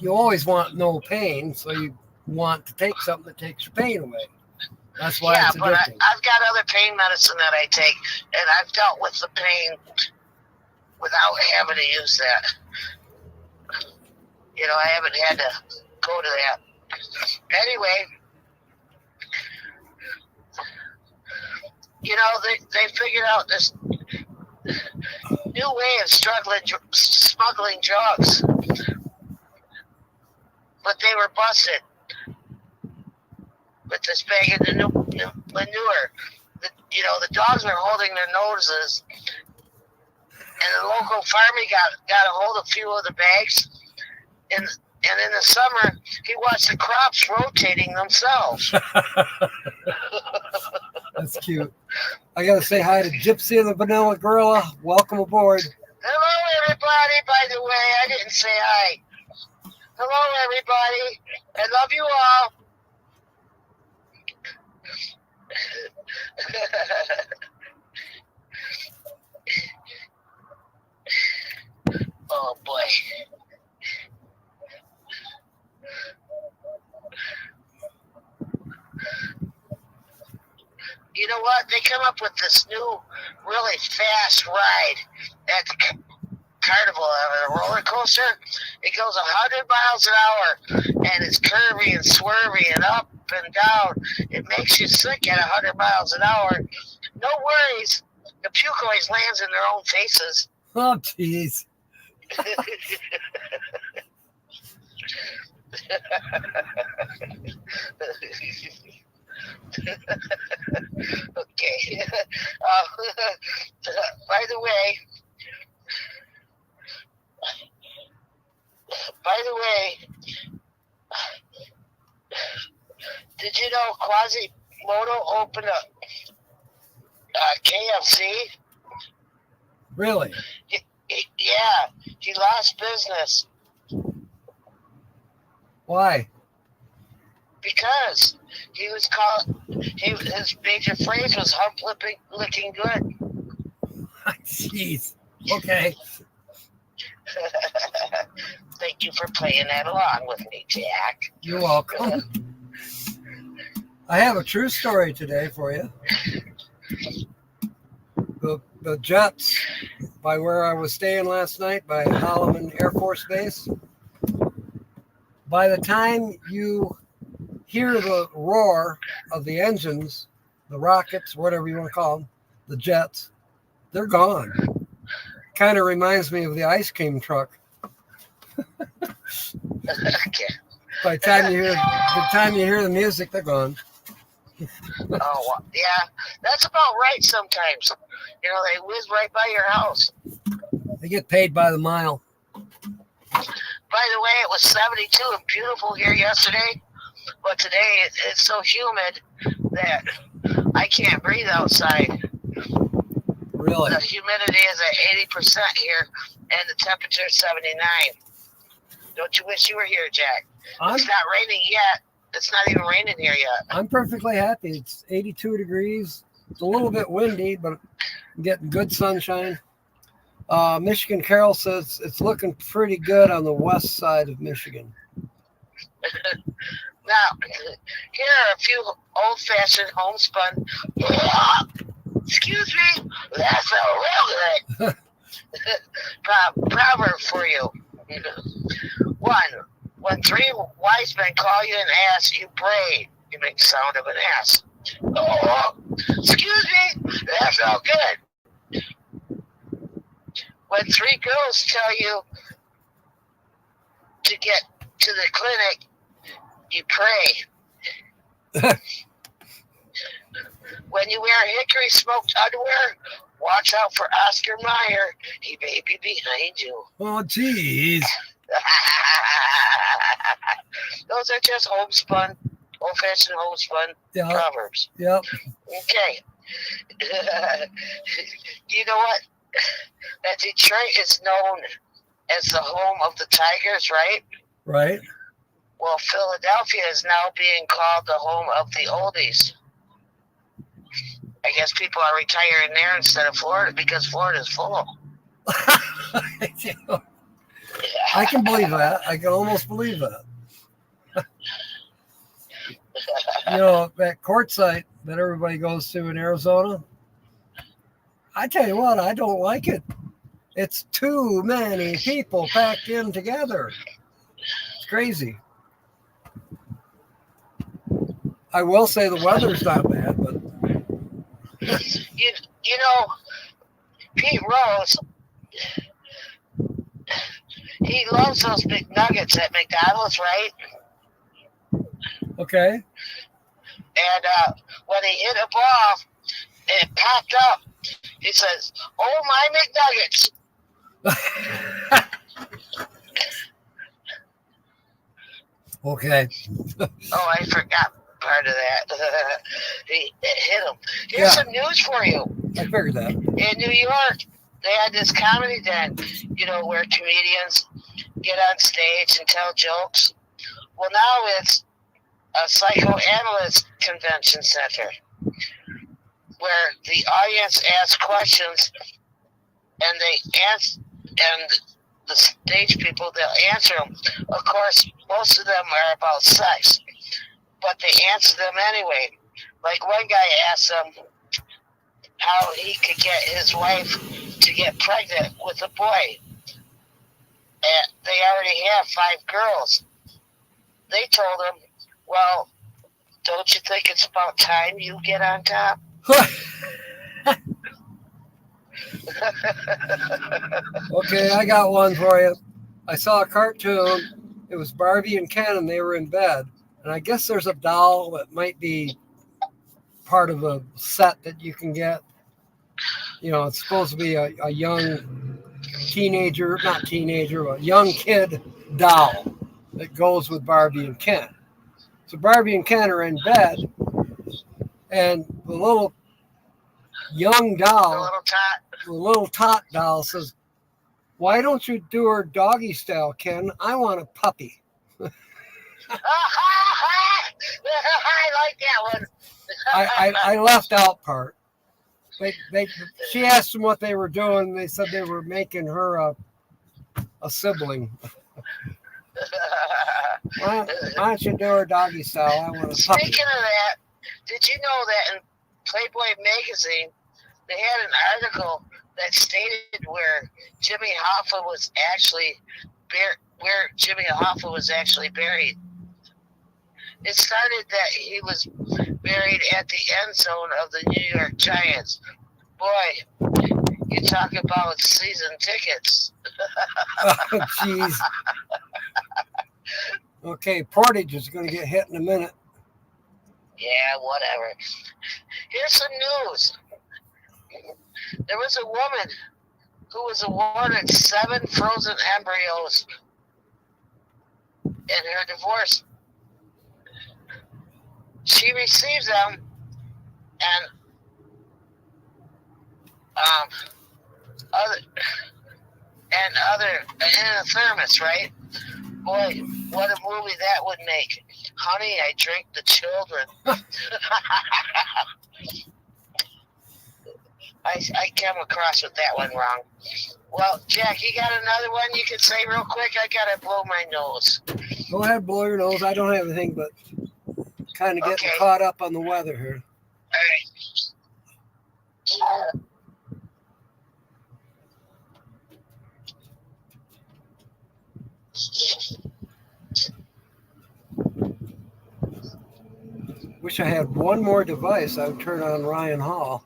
always want no pain, so you want to take something that takes your pain away. That's why it's addicting. But I've got other pain medicine that I take, and I've dealt with the pain without having to use that. I haven't had to go to that. Anyway, they figured out this new way of smuggling drugs, but they were busted. with this bag of manure. The dogs were holding their noses, and the local farmer got a hold of a few of the bags, and in the summer he watched the crops rotating themselves. That's cute. I gotta say hi to Gypsy and the Vanilla Gorilla. Welcome aboard. Hello, everybody. By the way, I didn't say hi. Hello, everybody. I love you all. Oh boy. You know what? They come up with this new, really fast ride at the carnival, a roller coaster. It goes 100 miles an hour, and it's curvy and swervy and up and down. It makes you sick at 100 miles an hour. No worries. The puke always lands in their own faces. Oh, jeez. Okay. By the way, did you know Quasimodo opened a KFC? Really? Yeah, he lost business. Why? Because he was his major phrase was hump licking good. Jeez. Okay. Thank you for playing that along with me, Jack. You're welcome. I have a true story today for you. The Jets, by where I was staying last night, by Holloman Air Force Base, by the time you hear the roar of the engines, the rockets, whatever you want to call them, the jets, they're gone. Kind of reminds me of the ice cream truck. Okay. By the time you hear the music, they're gone. Oh, yeah. That's about right sometimes. They whiz right by your house. They get paid by the mile. By the way, it was 72 and beautiful here yesterday, but today it's so humid that I can't breathe outside. Really? The humidity is at 80% here, and the temperature is 79. Don't you wish you were here, Jack? It's not raining yet. It's not even raining here yet. I'm perfectly happy. It's 82 degrees. It's a little bit windy, but I'm getting good sunshine. Michigan Carol says it's looking pretty good on the west side of Michigan. Now, here are a few old-fashioned homespun. Excuse me, that's a real good proverb for you. 1. When 3 wise men call you and ask, you pray. You make the sound of an ass. Oh, excuse me, that's all good. When 3 girls tell you to get to the clinic, you pray. When you wear hickory smoked underwear, watch out for Oscar Mayer. He may be behind you. Oh, jeez. Those are just homespun, old-fashioned homespun proverbs. Yep. Okay. You know what? That Detroit is known as the home of the Tigers, right? Right. Well, Philadelphia is now being called the home of the oldies. I guess people are retiring there instead of Florida because Florida's full. I can believe that. I can almost believe that. That court site that everybody goes to in Arizona, I tell you what, I don't like it. It's too many people packed in together. It's crazy. I will say the weather's not bad, but you know, Pete Rose, he loves those big nuggets at McDonald's, right? Okay. And when he hit a ball, and it popped up. He says, "Oh my McNuggets!" Okay. Oh, I forgot part of that. It hit him. Here's some news for you. I figured that. In New York, they had this comedy den, where comedians get on stage and tell jokes. Well, now it's a psychoanalyst convention center where the audience asks questions and they answer, and the stage people, they'll answer them. Of course, most of them are about sex, but they answer them anyway. Like one guy asked them how he could get his wife to get pregnant with a boy. And they already have 5 girls. They told him, well, don't you think it's about time you get on top? Okay, I got one for you. I saw a cartoon. It was Barbie and Ken, and they were in bed. And I guess there's a doll that might be part of a set that you can get. It's supposed to be a young teenager, not teenager, but a young kid doll that goes with Barbie and Ken. So Barbie and Ken are in bed, and the little young doll, the little tot doll says, "Why don't you do her doggy style, Ken? I want a puppy." I like that one. I left out part. She asked them what they were doing. They said they were making her a sibling. Why don't you do her doggy style? I want a puppy. Speaking of that, did you know that in Playboy magazine they had an article that stated where Jimmy Hoffa was actually buried? It started that he was buried at the end zone of the New York Giants. Boy, you talk about season tickets. Oh, jeez. Okay, Portage is going to get hit in a minute. Yeah, whatever. Here's some news. There was a woman who was awarded 7 frozen embryos in her divorce. She received them and in a thermos, right? Boy, what a movie that would make. Honey, I drink the children. I came across with that one wrong. Well, Jack, you got another one you can say real quick? I got to blow my nose. Go ahead, blow your nose. I don't have anything but kind of getting caught up on the weather here. All right. Wish I had one more device. I would turn on Ryan Hall.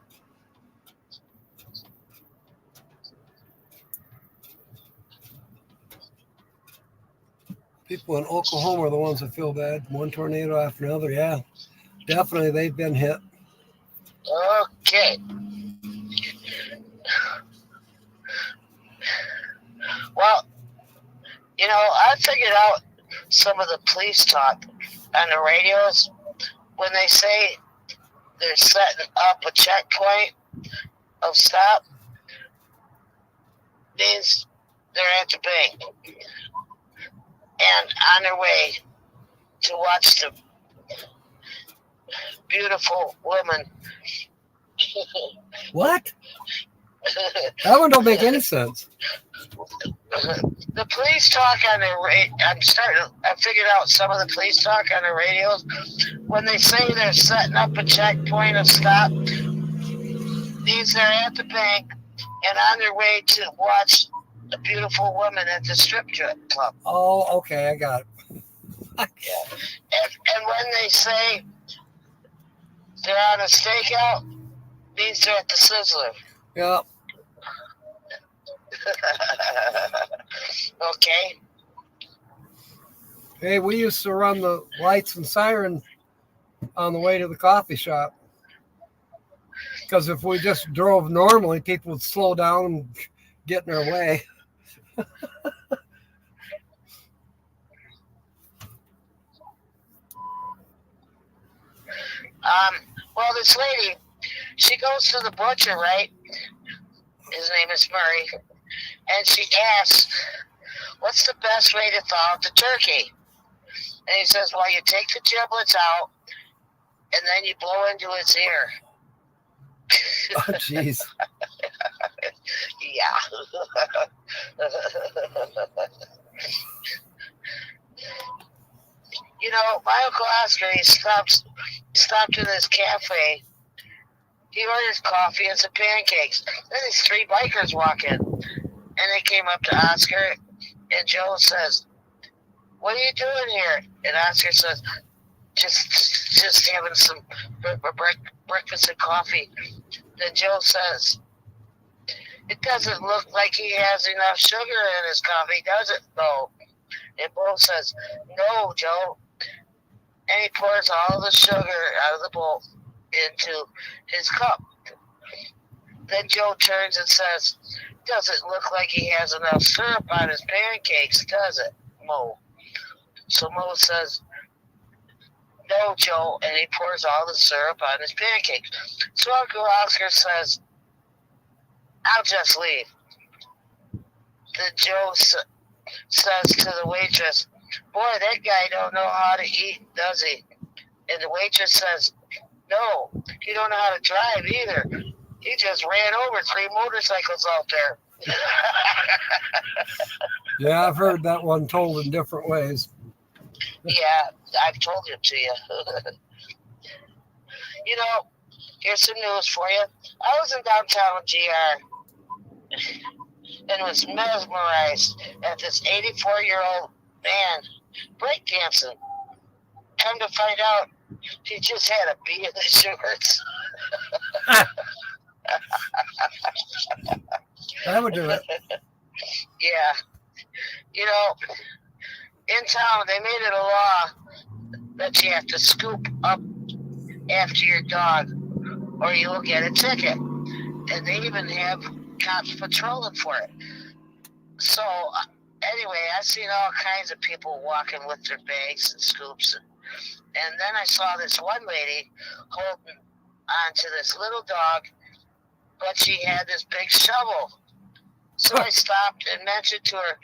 People in Oklahoma are the ones that feel bad. One tornado after another. Yeah, definitely they've been hit. Okay. Well, I figured out some of the police talk on the radios when they say they're setting up a checkpoint of stop. Means they're at the bank and on their way to watch the beautiful woman. What? That one don't make any sense. The police talk on the I figured out some of the police talk on the radios. When they say they're setting up a checkpoint of stop, means they're at the bank and on their way to watch a beautiful woman at the strip club. Oh, okay, I got it. And when they say they're on a stakeout, means they're at the Sizzler. Yep. Okay. Hey, we used to run the lights and siren on the way to the coffee shop. Because if we just drove normally, people would slow down and get in our way. Well, this lady, she goes to the butcher, right? His name is Murray. And she asks, what's the best way to thaw out the turkey? And he says, well, you take the giblets out, and then you blow into its ear. Oh, jeez. Yeah. You know, my Uncle Oscar, he stopped in this cafe. He orders coffee and some pancakes. Then these three bikers walk in, and they came up to Oscar, and Joe says, what are you doing here? And Oscar says, just having some breakfast and coffee. Then Joe says, it doesn't look like he has enough sugar in his coffee, does it, though? And Bo says, no, Joe. And he pours all the sugar out of the bowl into his cup. Then Joe turns and says, doesn't look like he has enough syrup on his pancakes, does it, Mo? So Mo says, no, Joe, and he pours all the syrup on his pancakes. So Uncle Oscar says, I'll just leave. Then Joe says to the waitress, boy, that guy don't know how to eat, does he? And the waitress says, no, he don't know how to drive either. He just ran over 3 motorcycles out there. Yeah, I've heard that one told in different ways. Yeah, I've told it to you. You know, here's some news for you. I was in downtown GR and was mesmerized at this 84-year-old man breakdancing. Come to find out, he just had a bee in his shorts. That would do it. Yeah. You know, in town, they made it a law that you have to scoop up after your dog or you will get a ticket. And they even have cops patrolling for it. So, anyway, I've seen all kinds of people walking with their bags and scoops. And then I saw this one lady holding onto this little dog, but she had this big shovel. So I stopped and mentioned to her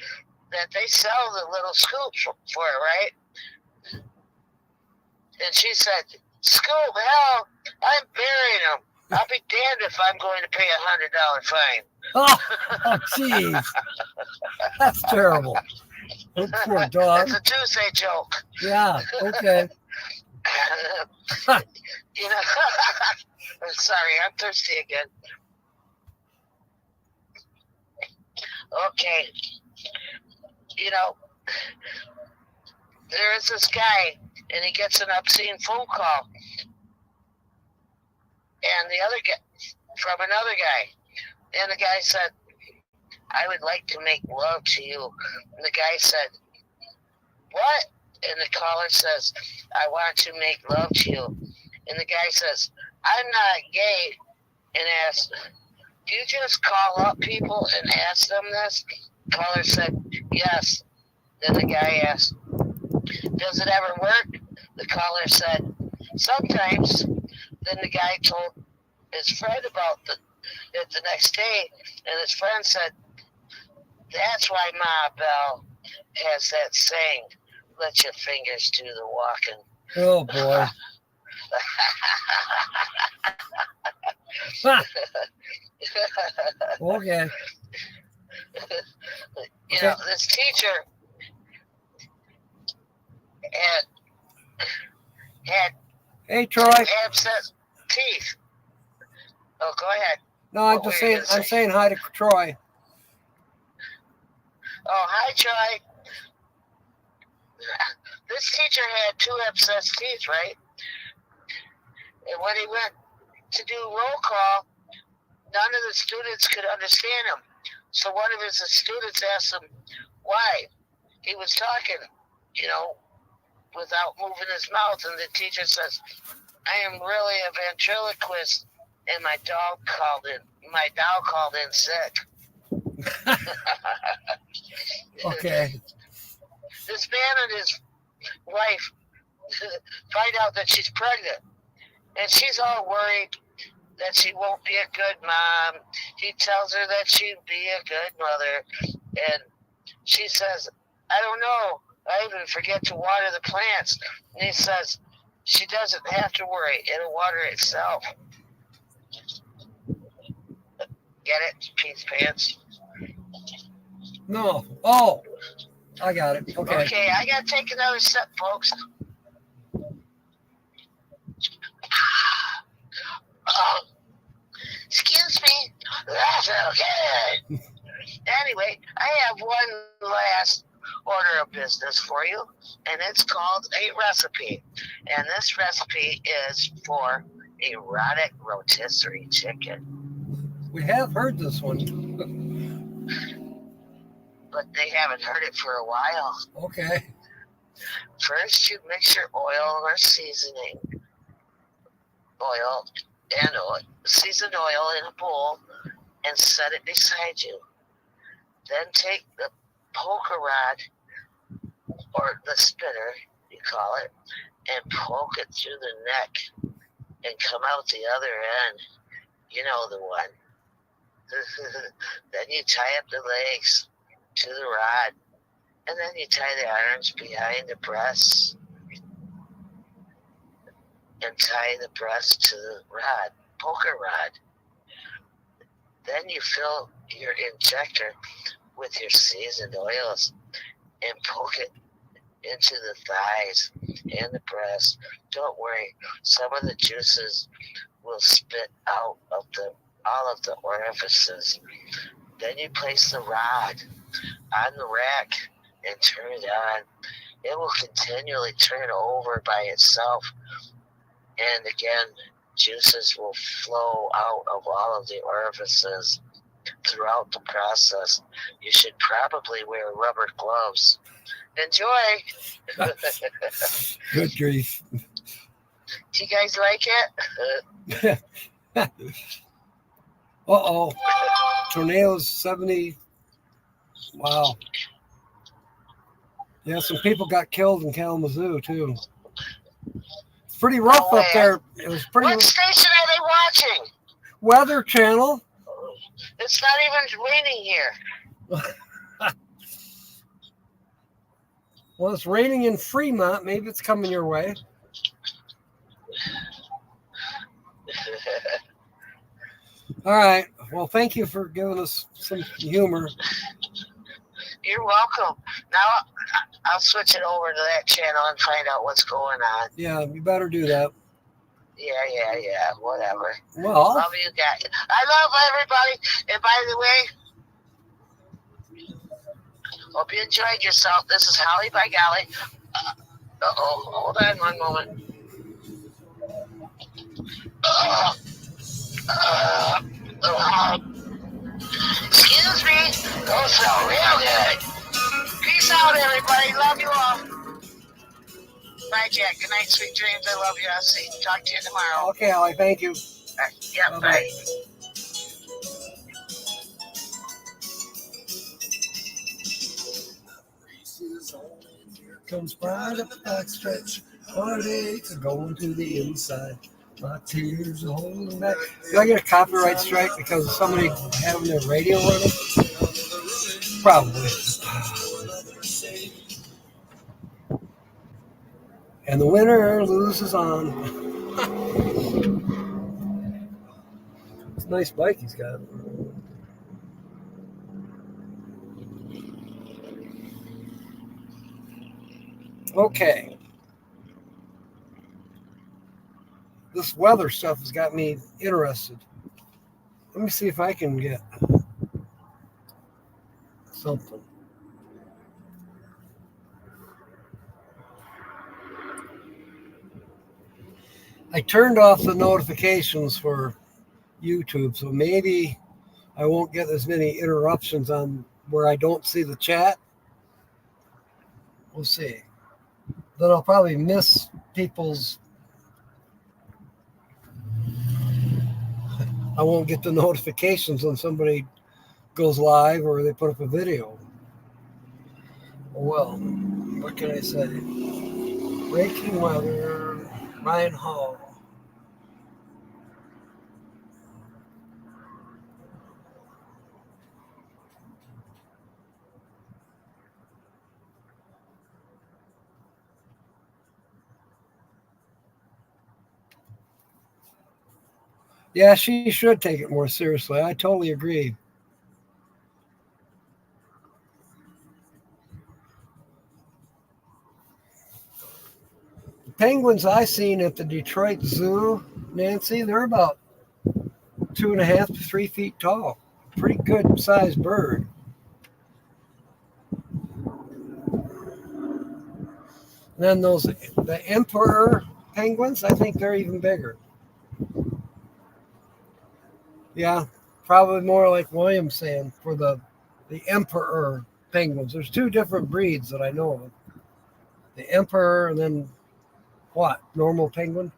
that they sell the little scoops for it, right? And she said, scoop, hell, I'm burying them. I'll be damned if I'm going to pay $100 fine. Oh, jeez. That's terrible. Oh, poor dog. It's a Tuesday joke. Yeah, okay. You know, I'm sorry, I'm thirsty again. Okay. You know, there is this guy, and he gets an obscene phone call. And the other guy, from another guy. And the guy said, I would like to make love to you. And the guy said, what? And the caller says, I want to make love to you. And the guy says, I'm not gay. And asks, do you just call up people and ask them this? The caller said, yes. Then the guy asked, does it ever work? The caller said, sometimes. Then the guy told his friend about it the next day, and his friend said, that's why Ma Bell has that saying, let your fingers do the walking. Oh, boy. Okay. You know, this teacher had Hey, Troy. abscess teeth. Oh, go ahead. No, I'm just saying. I'm saying hi to Troy. Oh, hi, Troy. This teacher had 2 abscess teeth, right? And when he went to do roll call, none of the students could understand him. So one of his students asked him why. He was talking, you know, without moving his mouth. And the teacher says, I am really a ventriloquist, and my dog called in sick. Okay. This man and his wife find out that she's pregnant, and she's all worried that she won't be a good mom. He tells her that she'd be a good mother, and she says, I don't know. I even forget to water the plants. And he says, she doesn't have to worry. It'll water itself. Get it? Pete's pants. No. Oh, I got it. Okay. Okay, I got to take another sip, folks. Oh, excuse me. That's okay. Anyway, I have one last order of business for you, and it's called a recipe. And this recipe is for erotic rotisserie chicken. We have heard this one. But they haven't heard it for a while. Okay. First, you mix your oil or seasoning. Seasoned oil in a bowl and set it beside you. Then take the poker rod, or the spinner, you call it, and poke it through the neck and come out the other end. You know the one. Then you tie up the legs to the rod, and then you tie the arms behind the breasts and tie the breast to the rod, poker rod. Then you fill your injector with your seasoned oils and poke it into the thighs and the breast. Don't worry, some of the juices will spit out of all of the orifices. Then you place the rod on the rack and turn it on. It will continually turn over by itself. And again, juices will flow out of all of the orifices throughout the process. You should probably wear rubber gloves. Enjoy! Good grief. Do you guys like it? Uh-oh. Tornadoes 70. Wow. Yeah, some people got killed in Kalamazoo, too. It's pretty rough up there. It was pretty. What station are they watching? Weather Channel. It's not even raining here. Well, it's raining in Fremont. Maybe it's coming your way. All right. Well, thank you for giving us some humor. You're welcome. Now I'll switch it over to that channel and find out what's going on. Yeah, you better do that. Yeah. Whatever. Well, Love you guys. I love everybody. And by the way, hope you enjoyed yourself. This is Holly by Golly. Hold on one moment. Excuse me. Those smell real good. Peace out, everybody. Love you all. Bye, Jack. Good night, sweet dreams. I love you. I'll see. Talk to you tomorrow. okay, Holly. Thank you. Yeah, Bye-bye. bye. Comes right up the backstretch. Heartaches are going to the inside. My tears are holding back. Do I get a copyright strike because of somebody having their radio running? Probably. And the winner loses on. It's a nice bike he's got. Okay. This weather stuff has got me interested. Let me see if I can get something. I turned off the notifications for YouTube, so maybe I won't get as many interruptions on where I don't see the chat. We'll see. Then I'll probably miss people's I won't get the notifications when somebody goes live or they put up a video. Well, what can I say? Breaking weather, Ryan Hall. Yeah, she should take it more seriously. I totally agree. The penguins I seen at the Detroit Zoo, Nancy, they're about 2.5 to 3 feet tall. Pretty good sized bird. And then the emperor penguins, I think they're even bigger. Yeah, probably more like William saying for the emperor penguins. There's two different breeds that I know of. The emperor and then what? Normal penguin?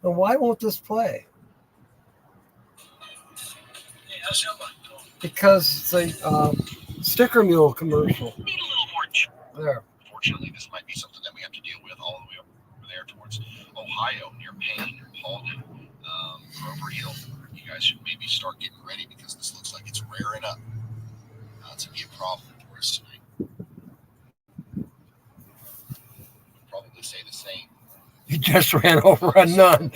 Then why won't this play? Because it's a sticker mule commercial. There. Unfortunately, this might be something that we have to deal with all the way over there towards Ohio, near Payne, Halden, Grover Hill. You guys should maybe start getting ready because this looks like it's raring up to be a problem for us tonight. Probably say the same. He just ran over a nun.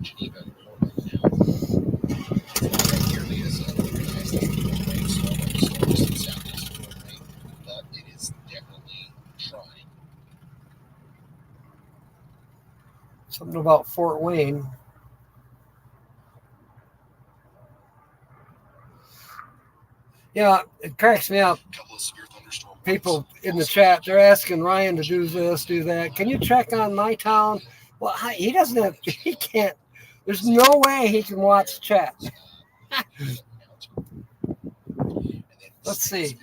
Geneva, nearly as but it is definitely trying. Something about Fort Wayne. Yeah, it cracks me up. People in the chat, they're asking Ryan to do this, do that. Can you check on my town? Well, he doesn't have, he can't, there's no way he can watch chat. Let's see.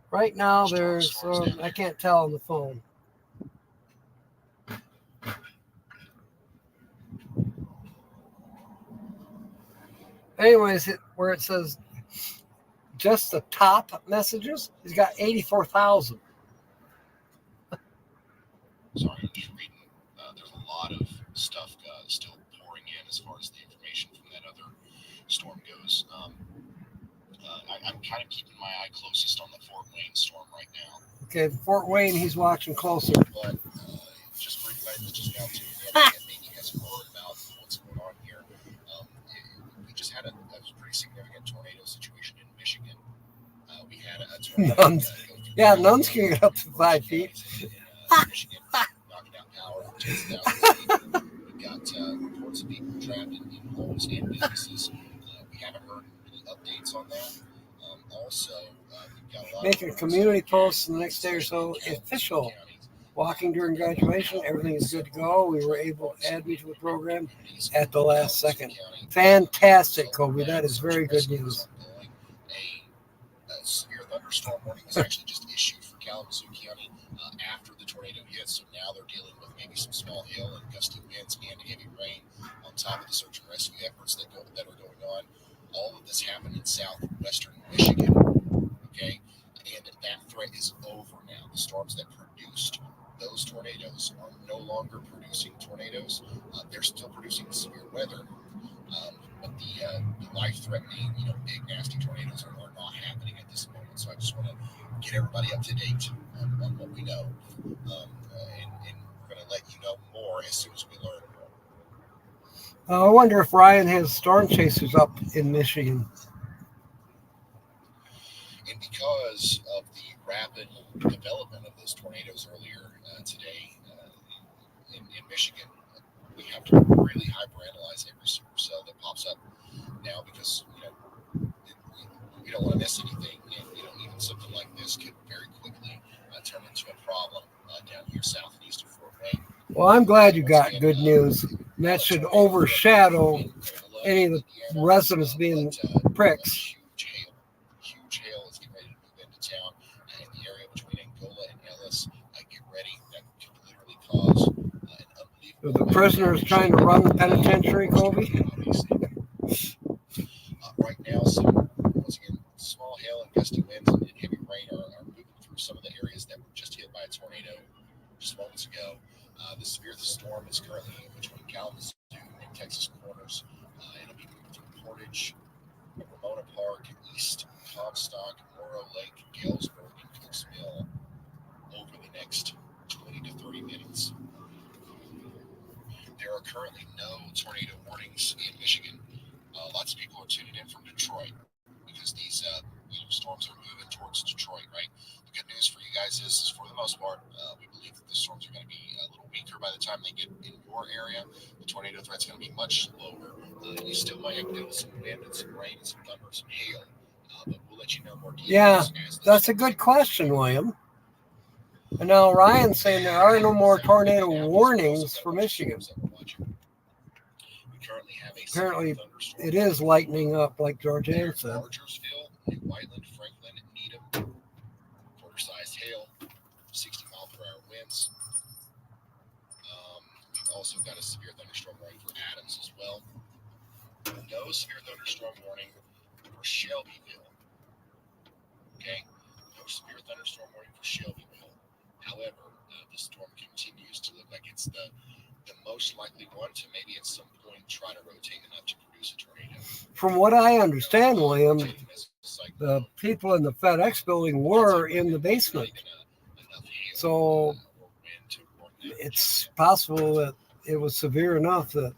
Right now, there's, I can't tell on the phone. Anyways, where it says just the top messages, he's got 84,000. Sorry, I'm just reading. There's a lot of stuff still pouring in as far as the information from that other storm goes. I'm kind of keeping my eye closest on the Fort Wayne storm right now. Okay, Fort Wayne, he's watching closer. But just for anybody that's just now tuning in and maybe hasn't heard about what's going on here, we just had a pretty significant tornado situation in Michigan. We had a tornado. Nuns can get up to 5 feet. Michigan, knocking out power for 10,000 people. We got reports of people trapped in homes and businesses. We haven't heard any updates on that. Also, we've got a lot making a community post in the next day or so. Official walking during graduation. Everything is good to go. We were able to add me to the program at the last second. Fantastic, Kobe. That is very good news. A severe thunderstorm warning was actually just issued for Kalamazoo County after the tornado hit. So now they're dealing with maybe some small hail and gusty winds and heavy rain on top of the search and rescue efforts that are going on. All of this happened in southwestern Michigan. Okay, and that threat is over now. The storms that produced those tornadoes are no longer producing tornadoes. They're still producing severe weather, but the life-threatening, big nasty tornadoes are not happening at this moment. So I just want to get everybody up to date on what we know, and we're going to let you know more as soon as we learn more. I wonder if Ryan has storm chasers up in Michigan. And because of the rapid development of those tornadoes earlier today in Michigan, we have to really hyperanalyze every super cell that pops up now because we don't want to miss anything. And even something like this could very quickly turn into a problem down here south and east of Fort Wayne. Well, I'm glad you got good news. And that should overshadow any of the residents being pricks. Huge hail is getting ready to move into town in the area between Angola and Ellis. Get ready. Are the prisoners trying to run the penitentiary, Kobe? Right now, once again, small hail and gusty winds and heavy rain are moving through some of the areas that were just hit by a tornado just moments ago. The severe storm is currently between Kalamazoo and Texas corners. It'll be moving through Portage, Ramona Park, East Comstock, Morrow Lake, Galesburg, and Cooks Mill over the next 20 to 30 minutes. There are currently no tornado warnings in Michigan. Lots of people are tuning in from Detroit because these storms are moving towards Detroit, right? The good news for you guys is for the most part, we believe that the storms are going to be a little weaker by the time they get in your area. The tornado threat's going to be much lower. You still might have to deal with some wind and some rain and some thunder and some hail, but we'll let you know more details. Yeah, that's a good question, William. And now Ryan's saying there are no more tornado warnings for Michigan. Apparently, it is lightening up, like Georgianne said. Rogersville, New Whiteland, Franklin, Needham, quarter-sized hail, 60-mile-per-hour winds. We've also got a severe thunderstorm warning for Adams as well. No severe thunderstorm warning for Shelbyville. Okay, no severe thunderstorm warning for Shelbyville. However, the storm continues to look like it's the most likely one to maybe at some point try to rotate enough to produce a tornado. From what I understand, William, the people in the FedEx building were in the basement. So it's possible that it was severe enough that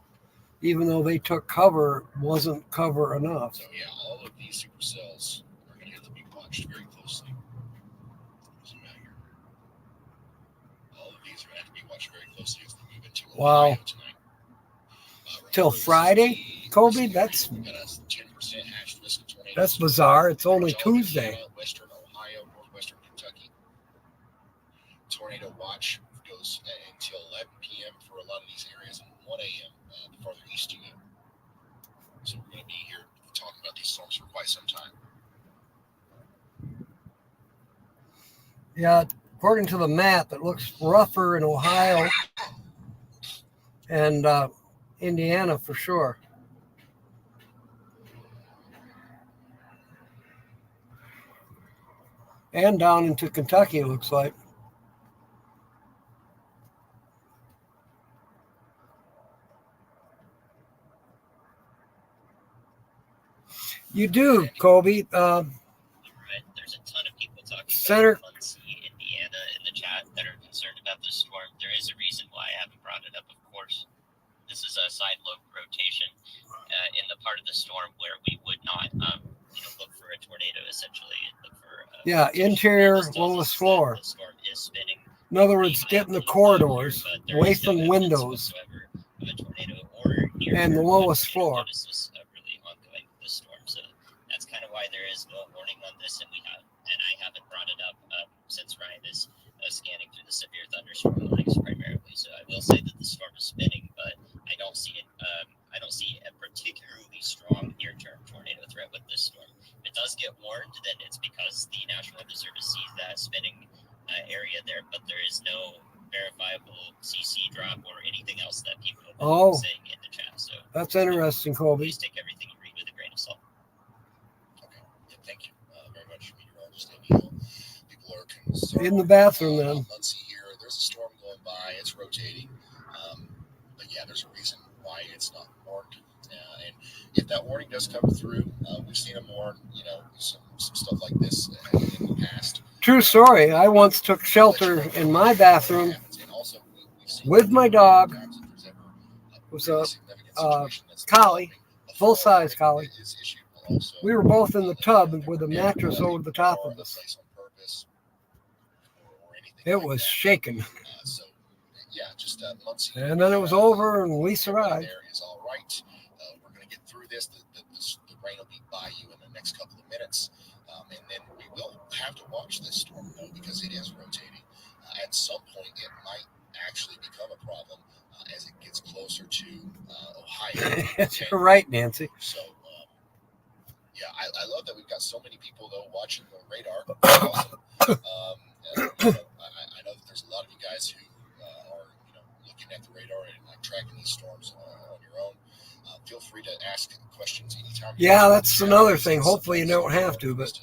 even though they took cover, wasn't cover enough. So yeah, all of these supercells are going to have to be watched very closely. Zoom out here. All of these are going to have to be watched very closely as they move into Ohio tonight. Till Friday, Kobe? That's bizarre. It's only Tuesday. Western Ohio, northwestern Kentucky. Tornado watch goes until 11 p.m. for a lot of these areas and 1 a.m. The farther east you go. So we're going to be here talking about these storms for quite some time. Yeah, according to the map, it looks rougher in Ohio and Indiana for sure. And down into Kentucky, it looks like. You do, Kobe. Right. There's a ton of people talking Senator about Muncie, Indiana in the chat that are concerned about this storm. There is a reason why I haven't brought it up, of course. This is a side lobe rotation in the part of the storm where we would not look for a tornado, essentially. Look for interior lowest floor. The storm is spinning. In other words, get in the corridors, away from windows, and the lowest floor. So that's kind of why there is no warning on this, and I haven't brought it up since Ryan is scanning through the severe thunderstorm lines primarily. So I will say that the storm is spinning, but I don't see it. I don't see a particularly strong near-term tornado threat with this storm. If it does get warned, then it's because the National Weather Service sees that spinning area there, but there is no verifiable CC drop or anything else that people have been saying in the chat. So that's interesting, Kobe. Please take everything you read with a grain of salt. Okay, yeah, thank you very much, meteorologist Amy. People are concerned. In the bathroom, then. Muncie here. There's a storm going by. It's rotating. But yeah, there's a reason why it's not warned. And if that warning does come through, we've seen them warn, some stuff like this in the past. True story. I once took shelter in my bathroom with my dog. It was a collie, full-size collie. We were both in the tub with a mattress over the top of us. It was shaking. And then it was over, and we survived. All right. We're going to get through this. The rain will be by you in the next couple of minutes. And then we will have to watch this storm, though, because it is rotating. At some point, it might actually become a problem as it gets closer to Ohio. You're right, Nancy. So, I love that we've got so many people, though, watching the radar. Awesome. I know that there's a lot of you guys who are, looking at the radar and like tracking these storms on your own. Feel free to ask questions anytime. Yeah, that's another thing. Hopefully you don't have to, but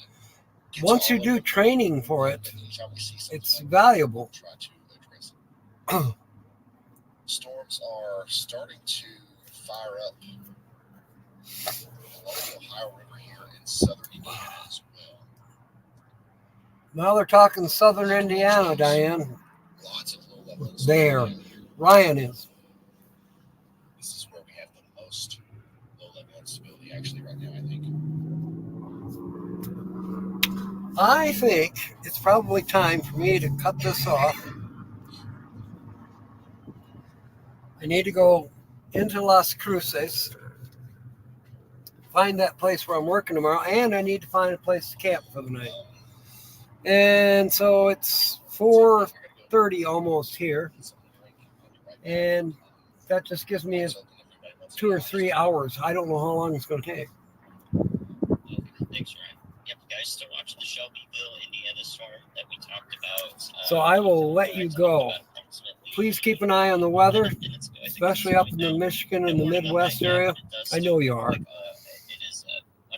once you do training for it, it's valuable. Try to address it. Storms are starting to fire up along the Ohio River here in southern Indiana as well. Now they're talking southern Indiana, Diane. Lots of low level There. instability. Ryan is. This is where we have the most low level instability actually right now, I think. I think it's probably time for me to cut this off. I need to go into Las Cruces, find that place where I'm working tomorrow, and I need to find a place to camp for the night. And so it's 4:30 almost here, and that just gives me 2 or 3 hours. I don't know how long it's going to take. Okay, thanks, Ryan. Yep, guys, still watching the Shelbyville, Indiana storm that we talked about. So I will let you go. Please keep an eye on the weather, especially up in the Michigan and the Midwest area. I know you are.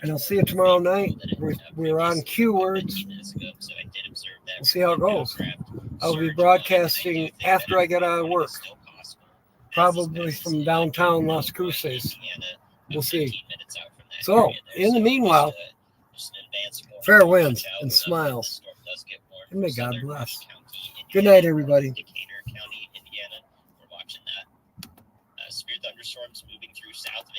And I'll see you tomorrow night. We're on Q words. We'll see how it goes. I'll be broadcasting after I get out of work, probably from downtown Las Cruces. We'll see. So, in the meanwhile, fair winds and smiles. And may God bless. Good night, everybody. Decatur County, Indiana. We're watching that. Severe thunderstorms moving through south of